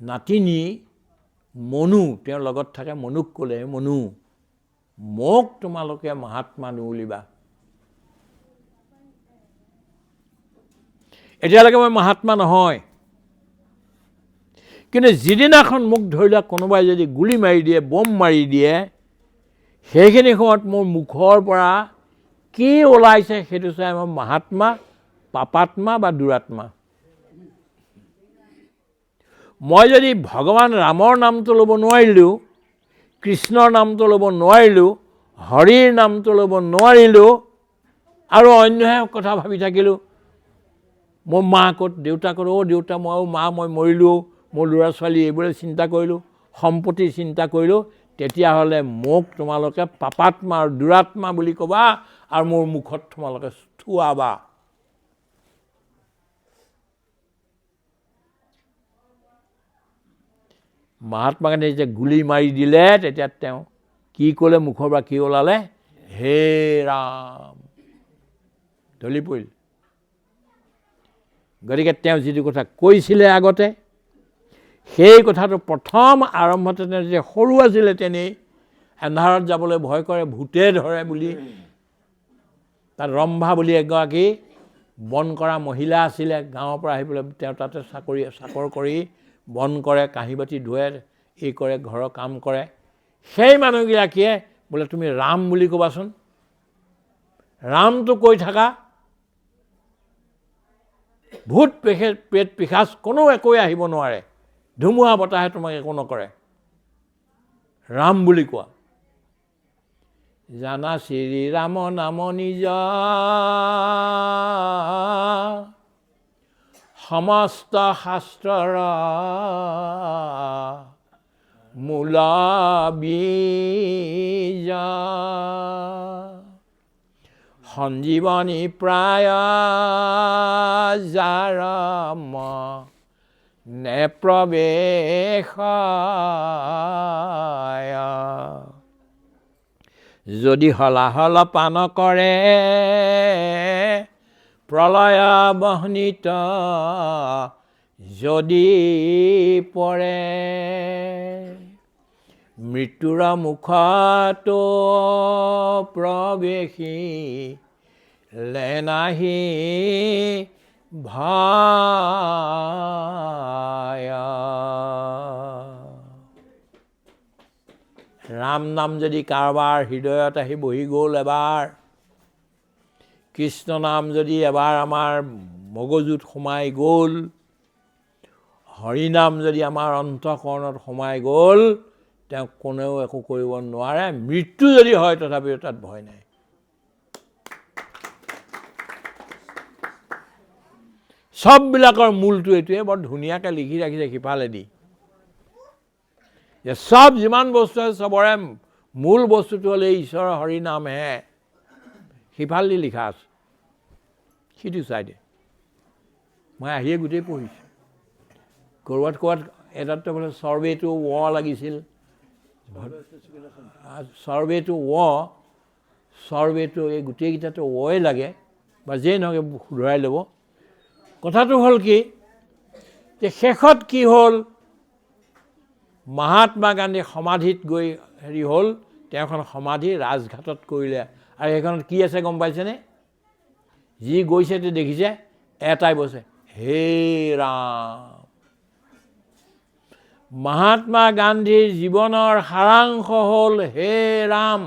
নাতিনী মনু, তেওঁৰ লগত থাকে, মনুক ক'লে, মনু মোক তোমালোকে মহাত্মা নুবুলিবা। এতিয়ালৈকে মই মহাত্মা নহয়, কিন্তু যিদিনাখন মোক ধৰি লোৱা কোনোবাই যদি গুলি মাৰি দিয়ে, বম মাৰি দিয়ে, সেইখিনি সময়ত মোৰ মুখৰ পৰা কি ওলাইছে সেইটো চাই মই মহাত্মা, পাপাত্মা বা দুৰাত্মা। মই যদি ভগৱান ৰামৰ নামটো ল'ব নোৱাৰিলোঁ, কৃষ্ণৰ নামটো ল'ব নোৱাৰিলোঁ, হৰিৰ নামটো ল'ব নোৱাৰিলোঁ, আৰু অন্যহে কথা ভাবি থাকিলোঁ, মোৰ মা ক'ত, দেউতা ক'ত, দেউতা মই মৰিলোঁ, মোৰ ল'ৰা ছোৱালী, এইবোৰে চিন্তা কৰিলোঁ, সম্পত্তি চিন্তা কৰিলোঁ, তেতিয়াহ'লে মোক তোমালোকে পাপাত্মা আৰু দুৰাত্মা বুলি ক'বা, আৰু মোৰ মুখত তোমালোকে থুৱাবা। মহাত্মা গান্ধীয়ে যেতিয়া গুলি মাৰি দিলে, তেতিয়া তেওঁ কি ক'লে, মুখৰ পৰা কি ওলালে, হে ৰাম, ঢলি পৰিল। গতিকে তেওঁ যিটো কথা কৈছিলে আগতে, সেই কথাটো প্ৰথম আৰম্ভতে তেওঁ যেতিয়া সৰু আছিলে, তেনেই এন্ধাৰত যাবলৈ ভয় কৰে, ভূতে ধৰে বুলি, তাত ৰম্ভা বুলি এগৰাকী বন কৰা মহিলা আছিলে, গাঁৱৰ পৰা আহি পেলাই তেওঁ তাতে চাকৰ কৰি বন কৰে, কাঁহী বাতি ধুৱে, এই কৰে, ঘৰৰ কাম কৰে। সেই মানুহগৰাকীয়ে বোলে তুমি ৰাম বুলি ক'বাচোন, ৰামটো কৈ থাকা, ভূত পেট পিশাচ কোনো একোৱে আহিব নোৱাৰে, ধুমুহা বতাহে তোমাক একো নকৰে। ৰাম বুলি কোৱা। জানা শ্ৰী ৰাম নাম নিজ সমস্ত শাস্ত্ৰৰ মূল বীজ সঞ্জীৱনী প্ৰায় যাৰ নে প্ৰৱেশ যদি হলাহল পান কৰে প্ৰলয় বহনিত যদি পৰে মৃত্যুৰ মুখতো প্ৰৱেশী লেনাহি ভয়। ৰাম নাম যদি কাৰোবাৰ হৃদয়ত আহি বহি গ'ল এবাৰ, কৃষ্ণ নাম যদি এবাৰ আমাৰ মগজুত সোমাই গ'ল, হৰিনাম যদি আমাৰ অন্তঃকৰণত সোমাই গ'ল, তেওঁক কোনেও একো কৰিব নোৱাৰে। মৃত্যু যদি হয় তথাপিও তাত ভয় নাই। চববিলাকৰ মূলটো এইটোৱে, বৰ ধুনীয়াকৈ লিখি ৰাখিছে সিফালেদি, যে চব যিমান বস্তু আছে চবৰে মূল বস্তুটো হ'লে ঈশ্বৰৰ হৰি নামহে। সিফালেদি লিখা আছে, সিটো চাইডে। মই আহিয়ে গোটেই পঢ়িছোঁ। ক'ৰবাত এটাততো বোলে চৰ্ভেটো লাগিছিল, চৰ্ভেটো চৰ্ভেটো এই গোটেইকেইটাতো লাগে, বা যেই নহওক শুধৰাই ল'ব। কথাটো হ'ল কি, যে শেষত কি হ'ল, মহাত্মা গান্ধী সমাধিত গৈ হ'ল, তেওঁখন সমাধি ৰাজঘাটত কৰিলে। আৰু সেইখনত কি আছে গম পাইছেনে? যি গৈছে তো দেখিছে, এটাই বছে, হে ৰাম। মহাত্মা গান্ধীৰ জীৱনৰ সাৰাংশ হ'ল হে ৰাম।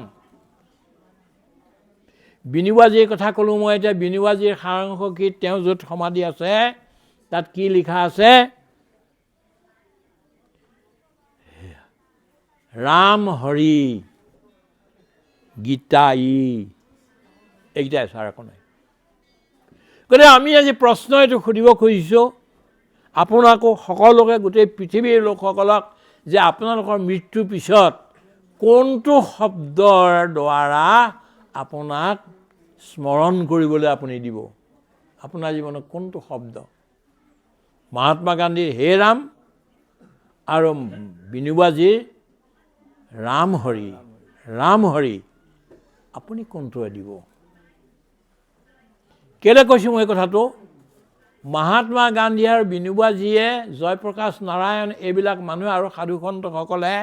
বিনোবাজীৰ কথা ক'লোঁ মই এতিয়া। বিনোবাজীৰ সাৰাংশ কি? তেওঁ য'ত সমাধি আছে তাত কি লিখা আছে? ৰাম হৰি গীতা এইকেইটাই আছে, আৰু একো নাই। গতিকে আমি আজি প্ৰশ্ন এইটো সুধিব খুজিছোঁ আপোনাকো, সকলোকে, গোটেই পৃথিৱীৰ লোকসকলক, যে আপোনালোকৰ মৃত্যুৰ পিছত কোনটো শব্দৰ দ্বাৰা আপোনাক স্মৰণ কৰিবলৈ আপুনি দিব? আপোনাৰ জীৱনত কোনটো শব্দ? মহাত্মা গান্ধীৰ হে ৰাম আৰু বিনোবাজীৰ ৰাম হৰি, ৰাম হৰি, আপুনি কোনটোৱে দিব? কেলৈ কৈছোঁ মই কথাটো? মহাত্মা গান্ধী আৰু বিনোবাজীয়ে, জয়প্ৰকাশ নাৰায়ণ, এইবিলাক মানুহে আৰু সাধু সন্তসকলে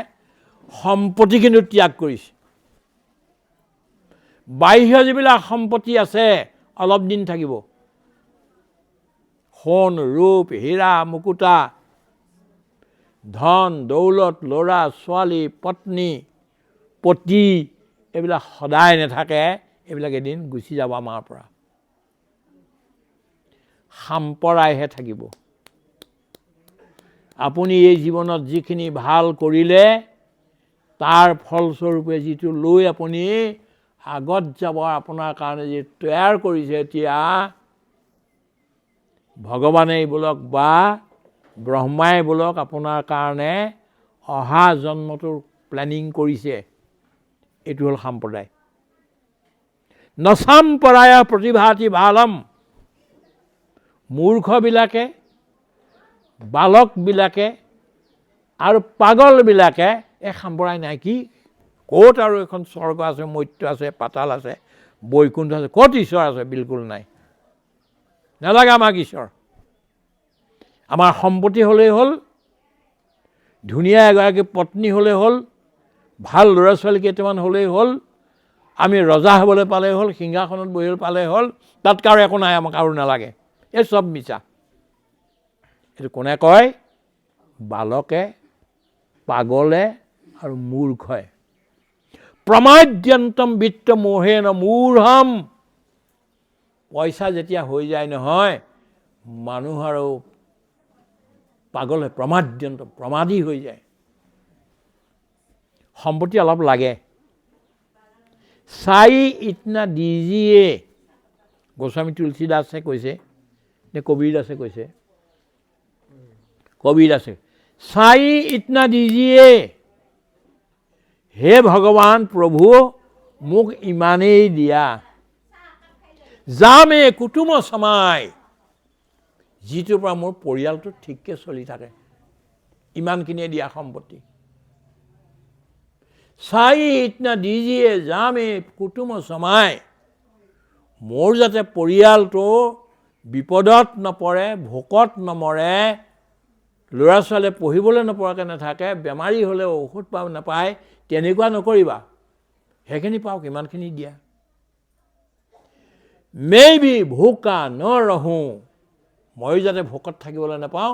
সম্পত্তি কিন্তু ত্যাগ কৰিছে। বাহ্য যিবিলাক সম্পত্তি আছে অলপ দিন থাকিব, সোণ ৰূপ হীৰা মুকুতা, ধন দৌলত, ল'ৰা ছোৱালী, পত্নী পতি, এইবিলাক সদায় নাথাকে, এইবিলাক এদিন গুচি যাব আমাৰ পৰা। সাম্পৰাইহে থাকিব। আপুনি এই জীৱনত যিখিনি ভাল কৰিলে তাৰ ফলস্বৰূপে যিটো লৈ আপুনি আগত যাব, আপোনাৰ কাৰণে যি তৈয়াৰ কৰিছে এতিয়া ভগৱানেই বোলক বা ব্ৰহ্মাই বোলক, আপোনাৰ কাৰণে অহা জন্মটোৰ প্লেনিং কৰিছে, এইটো হ'ল সাম্প্ৰদায়। নচাম্পৰায় প্ৰতিভাতি বালম। মূৰ্খবিলাকে, বালকবিলাকে আৰু পাগলবিলাকে এই সাম্প্ৰদায় নাই। কি ক'ত আৰু এখন স্বৰ্গ আছে, মৰ্ত্য আছে, পাতাল আছে, বৈকুণ্ঠ আছে, ক'ত ঈশ্বৰ আছে? বিলকুল নাই। নালাগে আমাক ঈশ্বৰ। আমাৰ সম্পত্তি হ'লেই হ'ল, ধুনীয়া এগৰাকী পত্নী হ'লেই হ'ল, ভাল ল'ৰা ছোৱালী কেইটামান হ'লেই হ'ল, আমি ৰজা হ'বলৈ পালেই হ'ল, সিংহাসনত বহিবলৈ পালেই হ'ল, তাতকৈ আৰু একো নাই, আমাক আৰু নালাগে। এই চব মিছা। এইটো কোনে কয়? বালকে, পাগলে আৰু মূৰ্খই। প্ৰমাদ্যন্তম বিত্ত মোহেন মূঢ়ম। পইচা যেতিয়া হৈ যায় নহয়, মানুহ আৰু পাগল হয়, প্ৰমাদী হৈ যায়। সম্পত্তি অলপ লাগে। চাই ইতনা দিজিয়ে, গোস্বামী তুলসীদাসে কৈছে নে কবিৰ দাসে কৈছে? কবিৰ দাসে। চাই ইতনা দিজিয়ে, হে ভগৱান প্ৰভু মোক ইমানেই দিয়া, যামে কুটুম সমাই, যিটোৰ পৰা মোৰ পৰিয়ালটো ঠিককৈ চলি থাকে, ইমানখিনিয়ে দিয়া সম্পত্তি। চাই ইতনা দিজিয়ে যামে কুটুম সমাই, মোৰ যাতে পৰিয়ালটো বিপদত নপৰে, ভোকত নমৰে, ল'ৰা ছোৱালীয়ে পঢ়িবলৈ নপৰাকৈ নাথাকে, বেমাৰী হ'লে ঔষধ নাপায়, তেনেকুৱা নকৰিবা, সেইখিনি পাওক, ইমানখিনি দিয়া। মেবি ভোকা ন ৰহোঁ, ময়ো যাতে ভোকত থাকিবলৈ নাপাওঁ।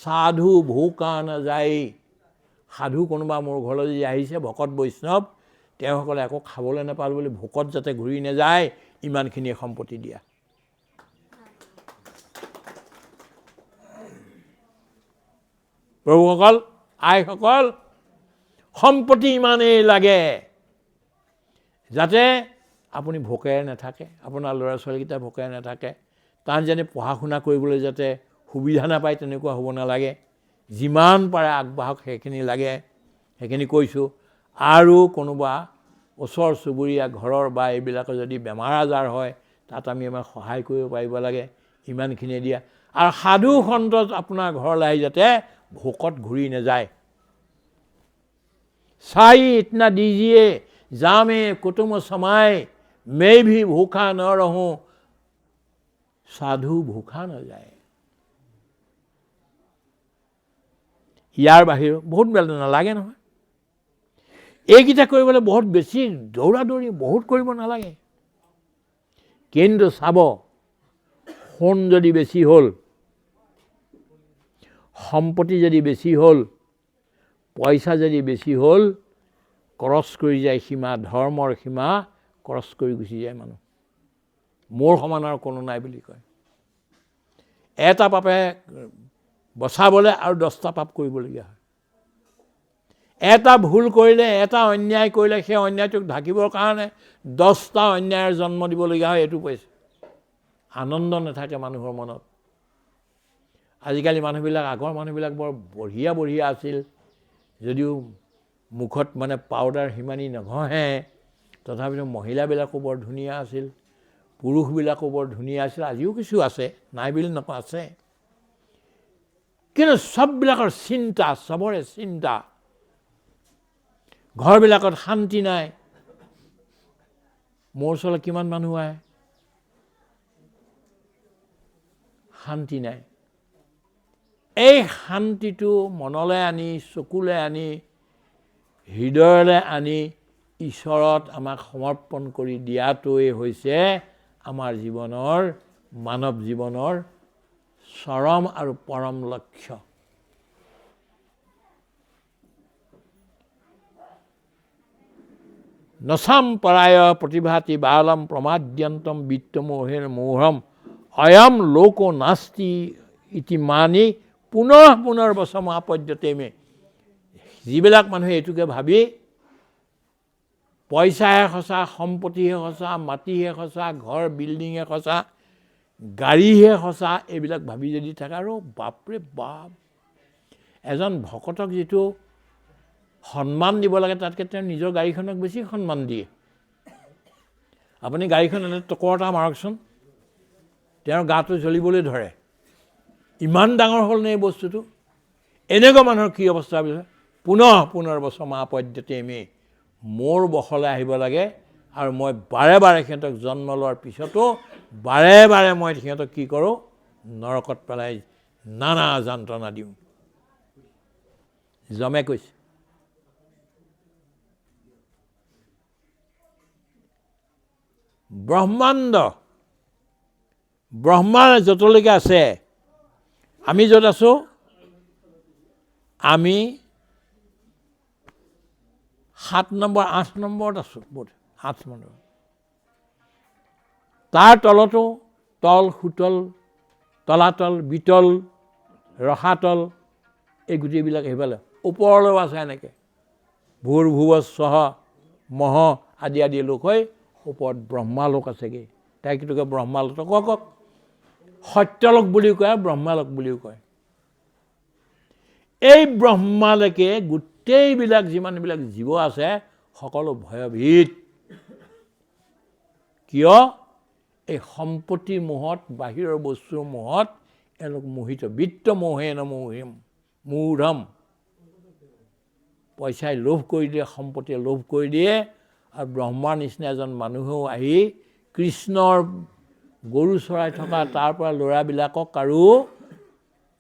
সাধু ভোকা নাযায়, সাধু কোনোবা মোৰ ঘৰলৈ যদি আহিছে, ভকত বৈষ্ণৱ, তেওঁসকলে একো খাবলৈ নাপাল বুলি ভোকত যাতে ঘূৰি নাযায়, ইমানখিনিয়ে সম্পত্তি দিয়া। প্ৰভুসকল, আইসকল, সম্পত্তি ইমানেই লাগে যাতে আপুনি ভোকেৰে নাথাকে, আপোনাৰ ল'ৰা ছোৱালীকেইটা ভোকেৰে নাথাকে, তাত যেনে পঢ়া শুনা কৰিবলৈ যাতে সুবিধা নাপায়, তেনেকুৱা হ'ব নালাগে। যিমান পাৰে আগবাঢ়ক, সেইখিনি লাগে, সেইখিনি কৈছোঁ। আৰু কোনোবা ওচৰ চুবুৰীয়া ঘৰৰ বা এইবিলাকৰ যদি বেমাৰ আজাৰ হয়, তাত আমি আমাক সহায় কৰিব পাৰিব লাগে, ইমানখিনিয়ে দিয়া। আৰু সাধু সন্ত আপোনাৰ ঘৰলৈ আহি যাতে ভোকত ঘূৰি নাযায়। চাই ইতনা দিজিয়ে যামে কুটুম সমাই, मैं भी भूखा न रहूं, সাধু ভোকা নাযায়। ইয়াৰ বাহিৰেও বহুত বেলেগ নালাগে নহয়। এইকেইটা কৰিবলৈ বহুত বেছি দৌৰা দৌৰি বহুত কৰিব নালাগে। কিন্তু চাব, সোণ যদি বেছি হ'ল, সম্পত্তি যদি বেছি হ'ল, পইচা যদি বেছি হ'ল, ক্ৰছ কৰি যায় সীমা, ধৰ্মৰ সীমা ক্ৰছ কৰি গুচি যায় মানুহ। মোৰ সমান আৰু কোনো নাই বুলি কয়। এটা পাপে বচাবলৈ আৰু 10টা পাপ কৰিবলগীয়া হয়। এটা ভুল কৰিলে, এটা অন্যায় কৰিলে, সেই অন্যায়টোক ঢাকিবৰ কাৰণে 10টা অন্যায়ৰ জন্ম দিবলগীয়া হয়। এইটো কৈছে। আনন্দ নাথাকে মানুহৰ মনত। আজিকালি মানুহবিলাক, আগৰ মানুহবিলাক বৰ বঢ়িয়া বঢ়িয়া আছিল, যদিও মুখত মানে পাউডাৰ সিমানি নঘঁহে, তথাপিতো মহিলাবিলাকো বৰ ধুনীয়া আছিল, পুৰুষবিলাকো বৰ ধুনীয়া আছিল। আজিও কিছু আছে, নাই বুলি নকওঁ, আছে। কিন্তু চববিলাকৰ চিন্তা, চবৰে চিন্তা, ঘৰবিলাকত শান্তি নাই। মোৰ ওচৰলৈ কিমান মানুহ আহে, শান্তি নাই। এই শান্তিটো মনলৈ আনি, চকুলৈ আনি, হৃদয়লৈ আনি ঈশ্বৰত আমাক সমৰ্পণ কৰি দিয়াটোৱেই হৈছে আমাৰ জীৱনৰ, মানৱ জীৱনৰ চৰম আৰু পৰম লক্ষ্য। নচাম পৰায় প্ৰতিভাতি বালম প্ৰমাদ্যন্তম বিত্তমোহেন মোহম অয়ম লোক নাস্তি ইতি মানি পুনঃ পুনৰ্বচম আপদ্যতে মে। যিবিলাক মানুহে এইটোকে ভাবি পইচাহে সঁচা, সম্পত্তিহে সঁচা, মাটিহে সঁচা, ঘৰ বিল্ডিঙে সঁচা, গাড়ীহে সঁচা, এইবিলাক ভাবি যদি থাকে, আৰু বাপৰে বাপ, এজন ভকতক যিটো সন্মান দিব লাগে, তাতকৈ তেওঁ নিজৰ গাড়ীখনক বেছি সন্মান দিয়ে। আপুনি গাড়ীখন এনে টকৰ এটা মাৰকচোন, তেওঁৰ গাটো জ্বলিবলৈ ধৰে। ইমান ডাঙৰ হ'ল নে এই বস্তুটো? এনেকুৱা মানুহৰ কি অৱস্থা বুলি পুনঃ পুনৰ্বচম আপদ্যতে মে। মোৰ বশলৈ আহিব লাগে, আৰু মই বাৰে বাৰে সিহঁতক জন্ম লোৱাৰ পিছতো বাৰে বাৰে মই সিহঁতক কি কৰোঁ? নৰকত পেলাই নানা যন্ত্ৰণা দিওঁ। যমে কৈছে। ব্ৰহ্মাণ্ড, ব্ৰহ্মা য'তলৈকে আছে, আমি য'ত আছোঁ, আমি 7 নম্বৰ 8 নম্বৰত আছোঁ, বোধ 8 নম্বৰ। তাৰ তলতো তল সুতল তলাতল, বিতল, ৰসাতল, এই গোটেইবিলাক সেইফালে ওপৰলৈও আছে এনেকৈ ভূৰ্ভুৱঃস্বঃ মহ আদি আদি লোক হৈ ওপৰত ব্ৰহ্মালোক আছেগৈ। তাই কিন্তু কয় ব্ৰহ্মালোক, কওক সত্যলোক বুলিও কয়, ব্ৰহ্মালোক বুলিও কয়। এই ব্ৰহ্মালোকে গোটেইবিলাক যিমানবিলাক জীৱ আছে সকলো ভয়ভীত। কিয়? এই সম্পত্তিৰ মোহত, বাহিৰৰ বস্তুৰ মোহত এওঁলোক মোহিত। বিত্ত মোহেন মোহিম মূঢ়ম। পইচাই লোভ কৰি দিয়ে, সম্পত্তিয়ে লোভ কৰি দিয়ে। আৰু ব্ৰহ্মাৰ নিচিনা এজন মানুহেও আহি কৃষ্ণৰ গৰু চৰাই থকা তাৰ পৰা ল'ৰাবিলাকক আৰু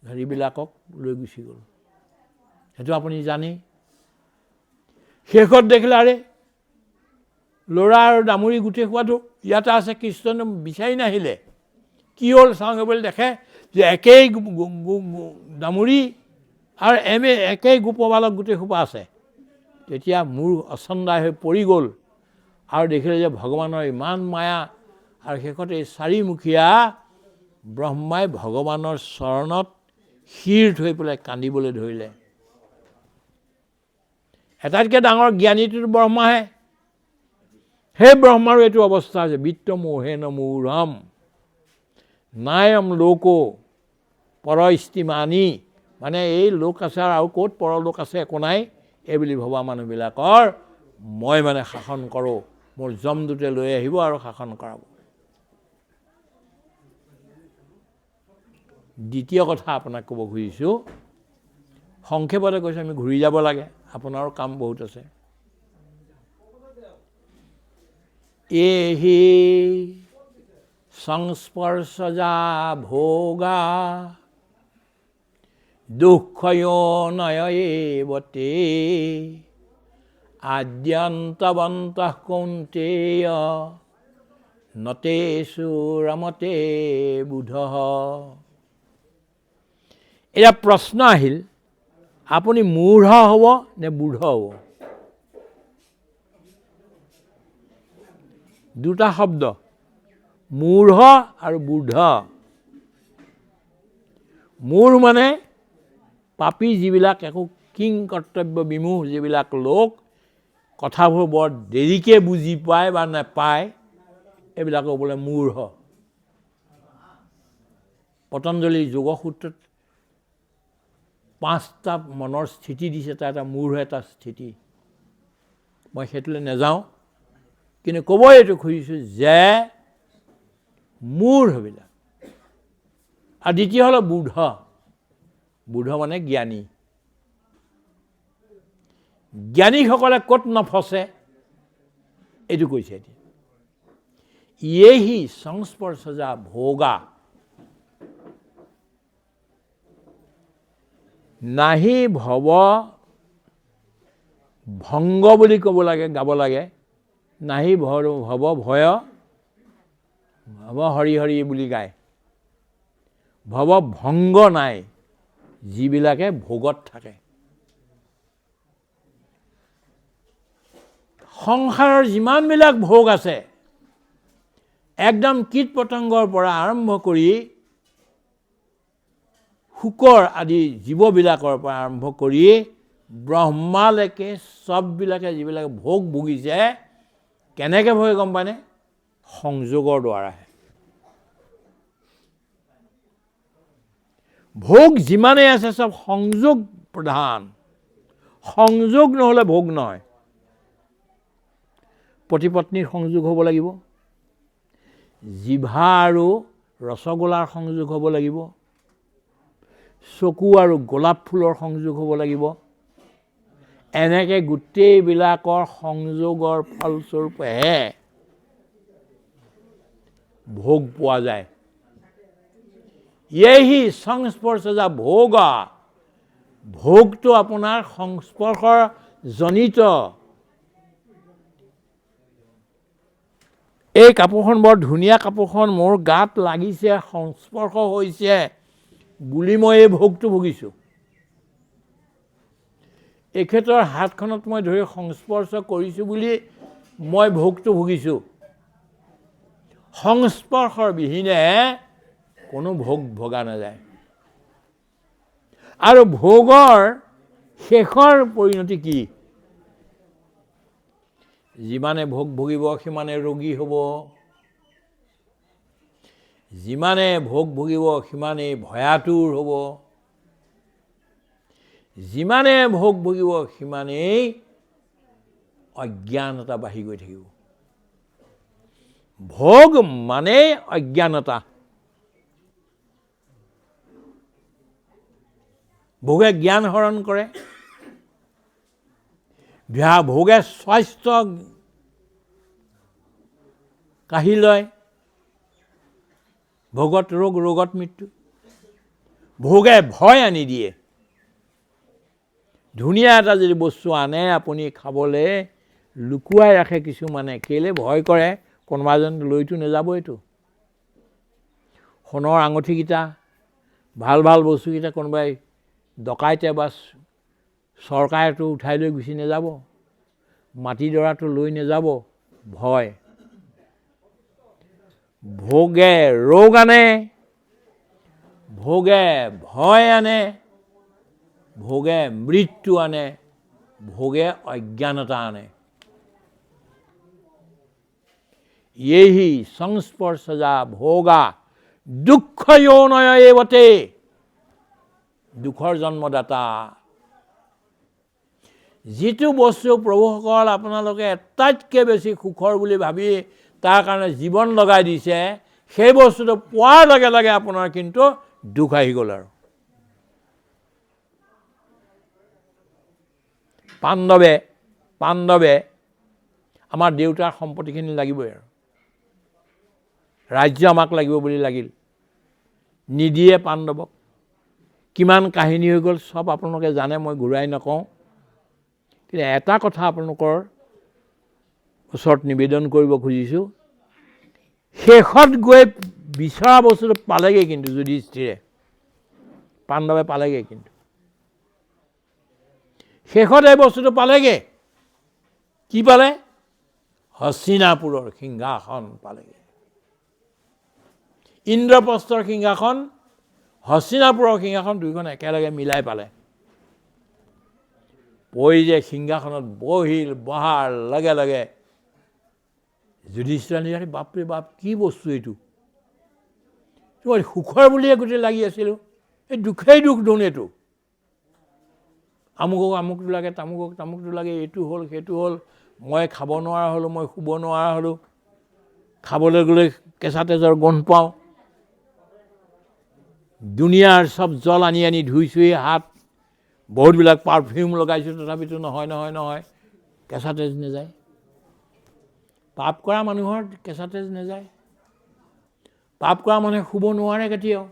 হেৰিবিলাকক লৈ গুচি গ'ল। সেইটো আপুনি জানে। শেষত দেখিলে আৰে ল'ৰা আৰু দামুৰী গোটেই খোৱাটো ইয়াতে আছে, কৃষ্ণ বিচাৰি নাহিলে। কি হ'ল চাওঁগৈ বুলি দেখে যে একেই দামুৰী আৰু একেই গোপবালক গোটেই সোপা আছে। তেতিয়া মূৰ অচন্দাই হৈ পৰি গ'ল আৰু দেখিলে যে ভগৱানৰ ইমান মায়া। আৰু শেষতে এই চাৰিমুখীয়া ব্ৰহ্মাই ভগৱানৰ চৰণত শিৰ থৈ পেলাই কান্দিবলৈ ধৰিলে। এটাইতকৈ ডাঙৰ জ্ঞানীটো ব্ৰহ্মাহে। সেই ব্ৰহ্মাৰো এইটো অৱস্থা হৈছে। বিত্ত মোহেন মূঢ়ম নায়ম লোকো পৰস্তিমানি। মানে এই লোক আছে আৰু ক'ত পৰলোক আছে একো নাই এইবুলি ভবা মানুহবিলাকৰ মই মানে শাসন কৰোঁ। মোৰ যমদূতে লৈ আহিব আৰু শাসন কৰাব। দ্বিতীয় কথা আপোনাক ক'ব খুজিছোঁ, সংক্ষেপতে কৈছোঁ, আমি ঘূৰি যাব লাগে, আপোনাৰো কাম বহুত আছে। এহি সংস্পৰ্শজা ভোগা দুঃখয়োনয়বতে আদ্যন্তবন্তঃ কৌন্তেয় নতেষু ৰমতে বুধঃ। এতিয়া প্ৰশ্ন আহিল, আপুনি মূঢ় হ'ব নে বুঢ় হ'ব? দুটা শব্দ, মূঢ় আৰু বুঢ়। মূঢ় মানে পাপী যিবিলাক, একো কিং কৰ্তব্য বিমুখ যিবিলাক লোক, কথাবোৰ বৰ দেৰিকৈ বুজি পায় বা নাপায়, এইবিলাকক বোলে মূঢ়। পতঞ্জলিৰ যোগসূত্ৰত 5টা মনৰ স্থিতি দিছে, তাৰ এটা মূঢ় এটা স্থিতি। মই সেইটোলৈ নাযাওঁ, কিন্তু ক'ব এইটো খুজিছোঁ যে মূঢ়বিলাক। আৰু দ্বিতীয় হ'ল বুঢ়। বুঢ় মানে জ্ঞানী। জ্ঞানীসকলে ক'ত নফচে এইটো কৈছে এতিয়া। ইয়েহি সংস্পৰ্শজা ভোগা নাহি ভৱ ভংগ বুলি ক'ব লাগে, গাব লাগে। নাহি ভৱ ভয় ভৱ হৰি হৰি বুলি গায়। ভৱ ভংগ নাই যিবিলাকে ভোগত থাকে। সংসাৰৰ যিমানবিলাক ভোগ আছে, একদম কীট পতংগৰ পৰা আৰম্ভ কৰি শুকৰ আদি জীৱবিলাকৰ পৰা আৰম্ভ কৰি ব্ৰহ্মালৈকে চববিলাকে যিবিলাক ভোগ ভুগিছে, কেনেকৈ ভোগে গম পায়নে? সংযোগৰ দ্বাৰাহে। ভোগ যিমানেই আছে চব সংযোগ প্ৰধান। সংযোগ নহ'লে ভোগ নহয়। পতি পত্নীৰ সংযোগ হ'ব লাগিব, জিভা আৰু ৰসগোল্লাৰ সংযোগ হ'ব লাগিব, চকু আৰু গোলাপ ফুলৰ সংযোগ হ'ব লাগিব। এনেকৈ গোটেইবিলাকৰ সংযোগৰ ফলস্বৰূপেহে ভোগ পোৱা যায়। ইয়েহি সংস্পৰ্শজা ভোগা। ভোগটো আপোনাৰ সংস্পৰ্শৰ জনিত। এই কাপোৰখন বৰ ধুনীয়া কাপোৰখন, মোৰ গাত লাগিছে, সংস্পৰ্শ হৈছে বুলি মই এই ভোগটো ভুগিছোঁ। এখেতৰ হাতখনত মই ধৰি সংস্পৰ্শ কৰিছোঁ বুলি মই ভোগটো ভুগিছোঁ। সংস্পৰ্শৰ বিহীনে কোনো ভোগ ভগা নাযায়। আৰু ভোগৰ শেষৰ পৰিণতি কি? যিমানে ভোগ ভুগিব সিমানে ৰোগী হ'ব, যিমানে ভোগ ভুগিব সিমানেই ভয়াতুৰ হ'ব, যিমানে ভোগ ভুগিব সিমানেই অজ্ঞানতা বাঢ়ি গৈ থাকিব। ভোগ মানে অজ্ঞানতা। ভোগে জ্ঞান হৰণ কৰে, ভোগে স্বাস্থ্য কাঢ়ি লয়, ভোগত ৰোগ, ৰোগত মৃত্যু। ভোগে ভয় আনি দিয়ে। ধুনীয়া এটা যদি বস্তু আনে আপুনি খাবলৈ, লুকুৱাই ৰাখে কিছুমানে, কেলে ভয় কৰে কোনোবা এজন লৈতো নাযাবইতো। সোণৰ আঙুঠিকেইটা, ভাল ভাল বস্তুকেইটা কোনোবাই ডকাইতে বা চৰকাৰেতো উঠাই লৈ গুচি নাযাব, মাটিডৰাটো লৈ নাযাব, ভয়। ভোগে ৰোগ আনে, ভোগে ভয় আনে, ভোগে মৃত্যু আনে, ভোগে অজ্ঞানতা আনে। येहि সংস্পৰ্শজা ভোগা দুঃখ যৌনয় এৱতে। দুখৰ জন্মদাতা। যিটো বস্তু প্ৰভুসকল আপোনালোকে আটাইতকৈ বেছি সুখৰ বুলি ভাবি তাৰ কাৰণে জীৱন লগাই দিছে, সেই বস্তুটো পোৱাৰ লগে লগে আপোনাৰ কিন্তু দুখ আহি গ'ল। আৰু পাণ্ডৱে আমাৰ দেউতাৰ সম্পত্তিখিনি লাগিবই, আৰু ৰাজ্য আমাক লাগিব বুলি লাগিল, নিদিয়ে পাণ্ডৱক। কিমান কাহিনী হৈ গ'ল চব আপোনালোকে জানে, মই ঘূৰাই নকওঁ। কিন্তু এটা কথা আপোনালোকৰ ওচৰত নিবেদন কৰিব খুজিছোঁ, শেষত গৈ বিচৰা বস্তুটো পালেগৈ কিন্তু যুধিষ্ঠিৰে, পাণ্ডৱে পালেগৈ। কিন্তু শেষত এই বস্তুটো পালেগৈ। কি পালে? হস্তিনাপুৰৰ সিংহাসন পালেগৈ। ইন্দ্ৰপ্ৰস্থৰ সিংহাসন, হস্তিনাপুৰৰ সিংহাসন, দুইখন একেলগে মিলাই পালে। পৰি যে সিংহাসনত বহিল, বহাৰ লগে লগে যুধিষ্ঠিৰে, বাপৰে বাপ কি বস্তু এইটো, তোমাৰ সুখৰ বুলিয়ে গোটেই লাগি আছিলোঁ, এই দুখেই দুখ ধোন। এইটো আমুকক আমুকটো লাগে, তামুকক তামুকটো লাগে, এইটো হ'ল সেইটো হ'ল, মই খাব নোৱাৰা হ'লোঁ, মই শুব নোৱাৰা হ'লোঁ, খাবলৈ গ'লে কেঁচা তেজৰ গোন্ধ পাওঁ, দুনিয়াৰ চব জল আনি আনি ধুইছোঁহি হাত, বহুতবিলাক পাৰফিউম লগাইছোঁ, তথাপিতো নহয়, কেঁচা তেজ নাযায়। পাপ কৰা মানুহৰ কেঁচা তেজ নাযায়। পাপ কৰা মানুহে শুব নোৱাৰে কেতিয়াও।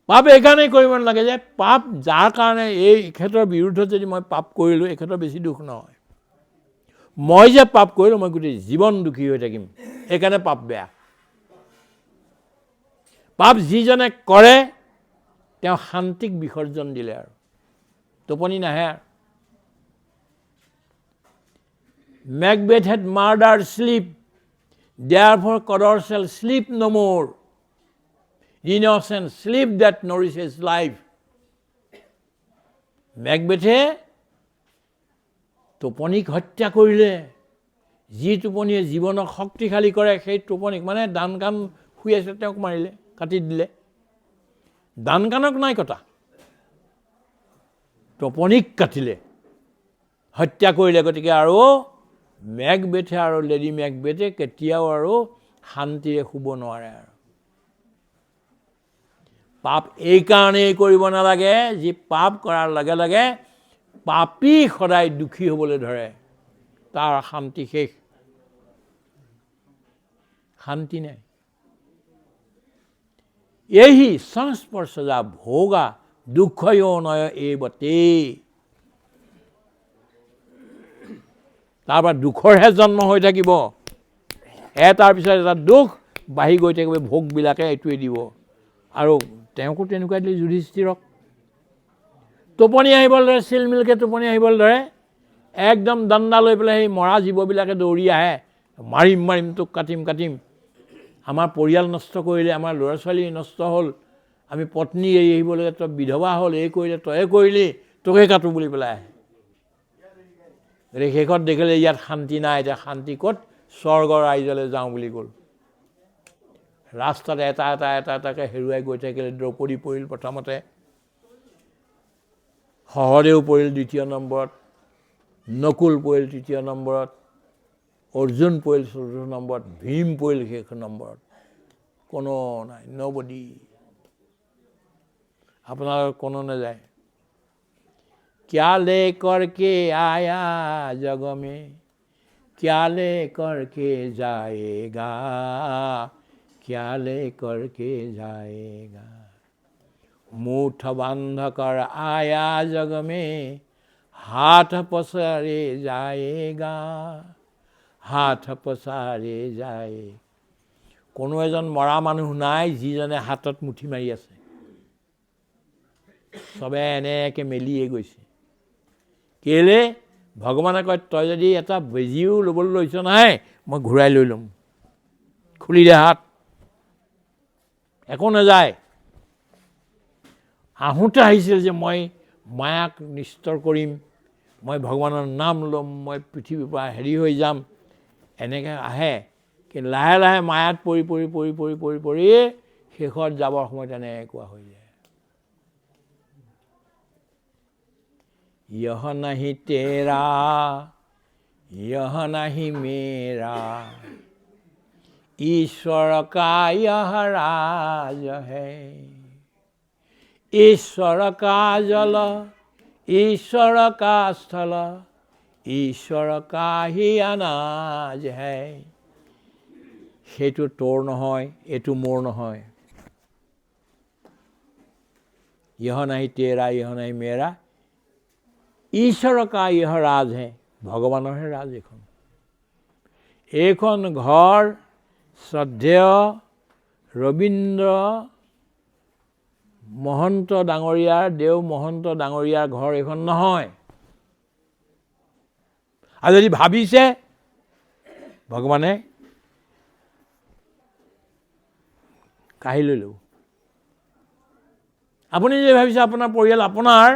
পাপ এইকাৰণেই কৰিব নালাগে যে পাপ যাৰ কাৰণে এখেতৰ বিৰুদ্ধত যদি মই পাপ কৰিলোঁ, এখেতৰ বেছি দুখ নহয়। মই যে পাপ কৰিলোঁ, মই গোটেই জীৱন দুখী হৈ থাকিম, সেইকাৰণে পাপ বেয়া। পাপ যিজনে কৰে তেওঁ শান্তিক বিসৰ্জন দিলে, আৰু টোপনি নাহে। Macbeth had murdered sleep, therefore Cawdor shall sleep no more. Innocent sleep that nourishes life. মেকবেথে টোপনিক হত্যা কৰিলে। যি টোপনিয়ে জীৱনক শক্তিশালী কৰে, সেই টোপনিক, মানে ডানকান শুই আছে তেওঁক মাৰিলে, কাটি দিলে। ডানকানক নাই কটা, টোপনিক কাটিলে, হত্যা কৰিলে। গতিকে আৰু মেকবেথে আৰু লেডি মেকবেথে কেতিয়াও আৰু শান্তিৰে শুব নোৱাৰে। আৰু পাপ এইকাৰণেই কৰিব নালাগে, যি পাপ কৰাৰ লগে লগে পাপী সদায় দুখী হ'বলৈ ধৰে, তাৰ শান্তি শেষ, শান্তি নাই। येहि সংস্পৰ্শজা ভোগা দুঃখ যৌনয় এৱতে। তাৰপৰা দুখৰহে জন্ম হৈ থাকিব, এটাৰ পিছত এটা দুখ বাঢ়ি গৈ থাকিব, ভোগবিলাকে এইটোৱে দিব। আৰু তেওঁকো তেনেকুৱা দিলে যুধিষ্ঠিৰক। টোপনি আহিবলৈ ধৰে, চিলমিলকৈ টোপনি আহিবলৈ ধৰে, একদম দণ্ডা লৈ পেলাই সেই মৰা জীৱবিলাকে দৌৰি আহে, মাৰিম তোক, কাটিম। আমাৰ পৰিয়াল নষ্ট কৰিলে, আমাৰ ল'ৰা ছোৱালী নষ্ট হ'ল, আমি পত্নী এৰি আহিব লাগে, তই বিধৱা হ'ল, এই কৰিলে তয়ে কৰিলি, তোকে কাটো বুলি পেলাই আহে। গতিকে শেষত দেখিলে ইয়াত শান্তি নাই, এতিয়া শান্তি ক'ত, স্বৰ্গৰ ৰাজ্যলৈ যাওঁ বুলি গ'ল। ৰাস্তাত এটা এটাকৈ হেৰুৱাই গৈ থাকিলে। দ্ৰৌপদী পৰিল প্ৰথমতে, সহদেও পৰিল দ্বিতীয় নম্বৰত, নকুল পৰিল তৃতীয় নম্বৰত, অৰ্জুন পৰিল চতুৰ্থ নম্বৰত, ভীম পৰিল শেষ নম্বৰত। কোনো নাই, নবডি। আপোনাৰ কোনো নাযায়। क्या ले करके आया जग में, क्या ले करके जाएगा, क्या ले करके जाएगा। मुठ बांध कर आया जग में, हाथ पसारे जाएगा, हाथ पसारे जाए। কোনো এজন মৰা মানুহ নাই যিজনে হাতত মুঠি মাৰি আছে, চবে এনেকৈ মেলিয়ে গৈছে। কেলে ভগৱানে কয়, তই যদি এটা বেজিও ল'বলৈ লৈছ নাই, মই ঘূৰাই লৈ ল'ম, খুলি দে হাত, একো নাযায়। আহোঁতে আহিছিল যে মই মায়াক নিস্তৰ কৰিম, মই ভগৱানৰ নাম ল'ম, মই পৃথিৱীৰ পৰা হেৰি হৈ যাম, এনেকৈ আহে। কিন্তু লাহে লাহে মায়াত পৰি পৰি পৰি পৰি পৰি পৰি শেষত যাবৰ সময়ত এনেকুৱা হৈ যায়। यह नहीं तेरा, यह नहीं मेरा, ईश्वर का यह राज है। ईश्वर का जल, ईश्वर का स्थल, ईश्वर का ही अनाज है। সেইটো তোৰ নহয়, এইটো মোৰ নহয়। यह नहीं तेरा, यह नहीं मेरा, ईश्वर का यह राज है। ভগৱানৰহে ৰাজ এইখন। এইখন ঘৰ শ্ৰদ্ধেয় ৰবীন্দ্ৰ মহন্ত ডাঙৰীয়াৰ, দেও মহন্ত ডাঙৰীয়াৰ ঘৰ এইখন নহয়। আৰু যদি ভাবিছে ভগৱানে, কাঢ়ি লৈ ল'ব। আপুনি যদি ভাবিছে আপোনাৰ পৰিয়াল আপোনাৰ,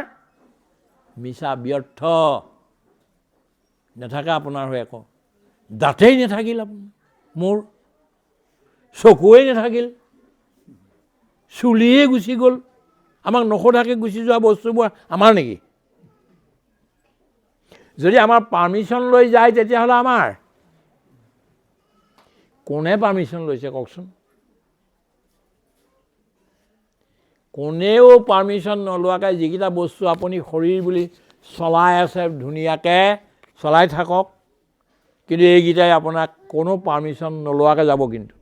মিছা, ব্যৰ্থ, নাথাকে আপোনাৰ হৈ একো। দাঁতেই নাথাকিল মোৰ, চকুৱেই নাথাকিল, চুলিয়ে গুচি গ'ল। আমাক নসোধাকৈ গুচি যোৱা বস্তুবোৰ আমাৰ নেকি? যদি আমাৰ পাৰ্মিশ্যন লৈ যায় তেতিয়াহ'লে আমাৰ। কোনে পাৰ্মিশ্যন লৈছে কওকচোন? কোনেও পাৰ্মিশ্যন নোলোৱাকৈ যিকেইটা বস্তু আপুনি শৰীৰ বুলি চলাই আছে, ধুনীয়াকৈ চলাই থাকক, কিন্তু এইকেইটাই আপোনাক কোনো পাৰ্মিশ্যন নোলোৱাকৈ যাব। কিন্তু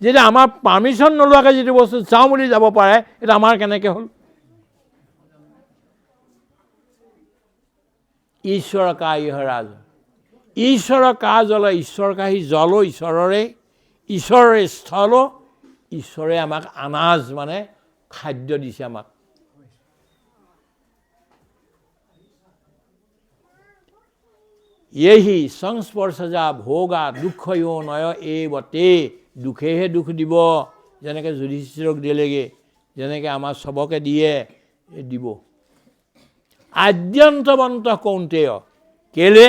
যেতিয়া আমাৰ পাৰ্মিশ্যন নোলোৱাকৈ যিটো বস্তু যাওঁ বুলি যাব পাৰে, এটা আমাৰ কেনেকৈ হ'ল? ঈশ্বৰ কা ইহ ৰাজ, ঈশ্বৰ কা জল, ঈশ্বৰ কা হি জল, ঈশ্বৰৰে স্থল, ঈশ্বৰে আমাক আনাজ মানে খাদ্য দিছে আমাক। येहि সংস্পৰ্শজা ভোগা দুঃখয়ো নয় এৱতে, দুখেহে দুখ দিব, যেনেকৈ যুধিষ্ঠিৰক দিলেগৈ, যেনেকৈ আমাৰ চবকে দিয়ে দিব। আদ্যন্তবন্ত কৌন্তেয়, কেলে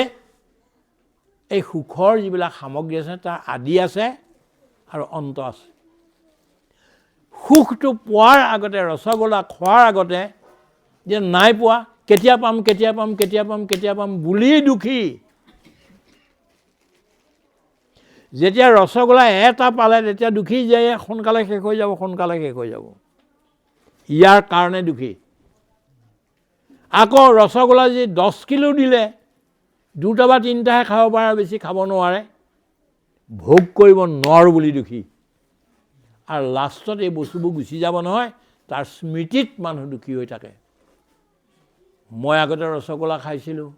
এই সুখৰ যিবিলাক সামগ্ৰী আছে তাৰ আদি আছে আৰু অন্ত আছে। সুখটো পোৱাৰ আগতে, ৰসগোল্লা খোৱাৰ আগতে যে নাই পোৱা, কেতিয়া পাম কেতিয়া পাম কেতিয়া পাম কেতিয়া পাম বুলি দুখী। যেতিয়া ৰসগোল্লা এটা পালে তেতিয়া দুখী যে সোনকালে শেষ হৈ যাব, সোনকালে শেষ হৈ যাব, ইয়াৰ কাৰণে দুখী। আকৌ ৰসগোল্লা যদি 10 কিলো দিলে, 2টা বা 3টাহে খাব পাৰে, বেছি খাব নোৱাৰে, ভোগ কৰিব নোৱাৰোঁ বুলি দুখী। আৰু লাষ্টত এই বস্তুবোৰ গুচি যাব নহয়, তাৰ স্মৃতিত মানুহ দুখী হৈ থাকে। মই আগতে ৰসগোল্লা খাইছিলোঁ,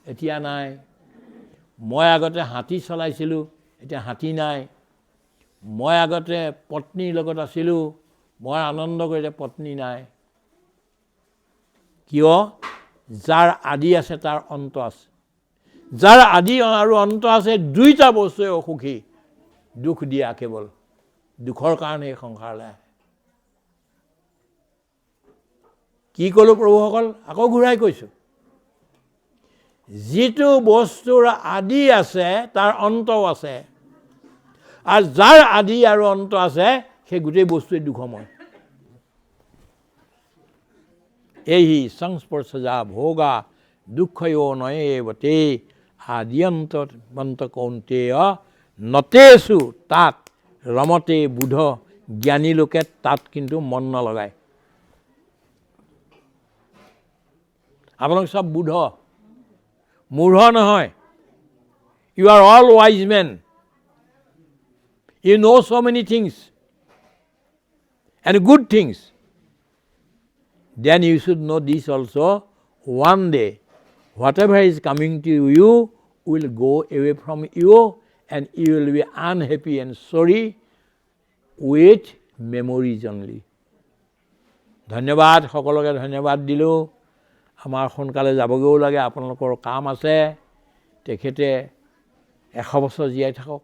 এতিয়া নাই। মই আগতে হাতী চলাইছিলোঁ, এতিয়া হাতী নাই। মই আগতে পত্নীৰ লগত আছিলোঁ, মই আনন্দ কৰিলে পত্নী নাই। কিয়? যাৰ আদি আছে তাৰ অন্ত আছে। যাৰ আদি আৰু অন্ত আছে, দুইটা বস্তুৱে অসুখী। দুখ দিয়া কেৱল দুখৰ কাৰণে এই সংসাৰলৈ আহে কি ক'লোঁ প্ৰভুসকল আকৌ ঘূৰাই কৈছোঁ যিটো বস্তুৰ আদি আছে তাৰ অন্তও আছে আৰু যাৰ আদি আৰু অন্ত আছে সেই গোটেই বস্তুৱে দুখময় এহি সংস্পৰ্শজা ভোগা দুঃখয়ো নয়েবতে আদিয়ন্ত কৌন্তেয় নতেষু তাত ৰমতে বুধ জ্ঞানী লোকে তাত কিন্তু মন নলগায় আপোনালোক সব বুধ মূঢ় নহয় you are all wise men you know so many things and good things then you should know this also one day whatever is coming to you will go away from you and you will be unhappy and sorry with memories only ধন্যবাদ সকলোকে ধন্যবাদ দিলোঁ আমাৰ সোনকালে যাবগৈও লাগে আপোনালোকৰ কাম আছে তেখেতে 100 বছৰ জীয়াই থাকক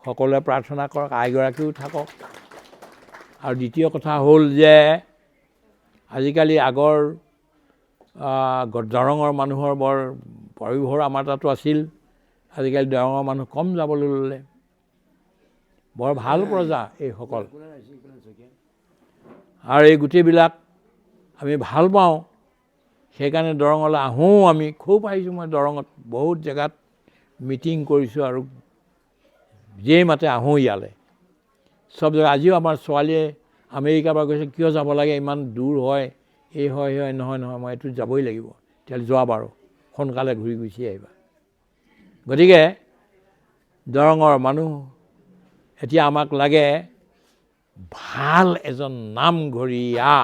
সকলোৱে প্ৰাৰ্থনা কৰক আইগৰাকীও থাকক আৰু দ্বিতীয় কথা হ'ল যে আজিকালি আগৰ দৰঙৰ মানুহৰ বৰ পৰিভৰ আমাৰ তাতো আছিল আজিকালি দৰঙৰ মানুহ কম যাবলৈ ল'লে বৰ ভাল প্ৰজা এইসকল আৰু এই গোটেইবিলাক আমি ভাল পাওঁ সেইকাৰণে দৰঙলৈ আহোঁ আমি খুব আহিছোঁ মই দৰঙত বহুত জেগাত মিটিং কৰিছোঁ আৰু যেই মাতে আহোঁ ইয়ালৈ চব জেগা আজিও আমাৰ ছোৱালীয়ে আমেৰিকাৰ পৰা কৈছে কিয় যাব লাগে ইমান দূৰ হয় এই হয় নহয় মই এইটো যাবই লাগিব তেতিয়াহ'লে যোৱা বাৰু সোনকালে ঘূৰি গুচি আহিবা গতিকে দৰঙৰ মানুহ এতিয়া আমাক লাগে ভাল এজন নামঘৰীয়া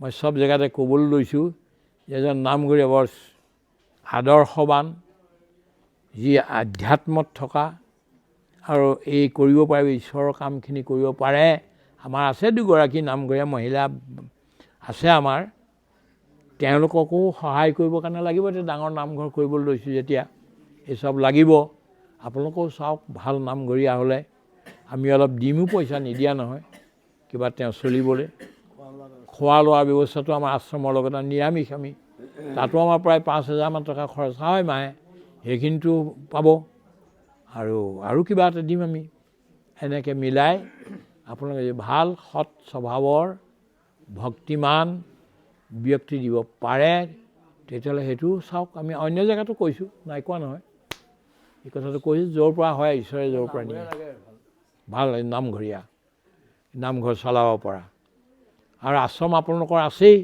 মই সব জেগাতে ক'বলৈ লৈছোঁ যে এজন নামঘৰীয়া বৰ আদৰ্শৱান যি আধ্যাত্মত থকা আৰু এই কৰিব পাৰিব ঈশ্বৰৰ কামখিনি কৰিব পাৰে আমাৰ আছে দুগৰাকী নামঘৰীয়া মহিলা আছে আমাৰ তেওঁলোককো সহায় কৰিবৰ কাৰণে লাগিব এতিয়া ডাঙৰ নামঘৰ কৰিবলৈ লৈছোঁ যেতিয়া এই চব লাগিব আপোনালোকেও চাওক ভাল নামঘৰীয়া হ'লে আমি অলপ দিমো পইচা নিদিয়া নহয় কিবা তেওঁ চলিবলৈ খোৱা লোৱাৰ ব্যৱস্থাটো আমাৰ আশ্ৰমৰ লগত নিৰামিষ আমি তাতো আমাৰ প্ৰায় 5,000 মান টকা খৰচা হয় মাহে সেইখিনিতো পাব আৰু কিবা এটা দিম আমি এনেকৈ মিলাই আপোনালোকে ভাল সৎ স্বভাৱৰ ভক্তিমান ব্যক্তি দিব পাৰে তেতিয়াহ'লে সেইটো চাওক আমি অন্য জেগাতো কৈছোঁ নাই কোৱা নহয় এই কথাটো কৈছোঁ য'ৰ পৰা হয় ঈশ্বৰে য'ৰ পৰা নিয়ে ভাল নামঘৰীয়া নামঘৰ চলাব পৰা আৰু আশ্ৰম আপোনালোকৰ আছেই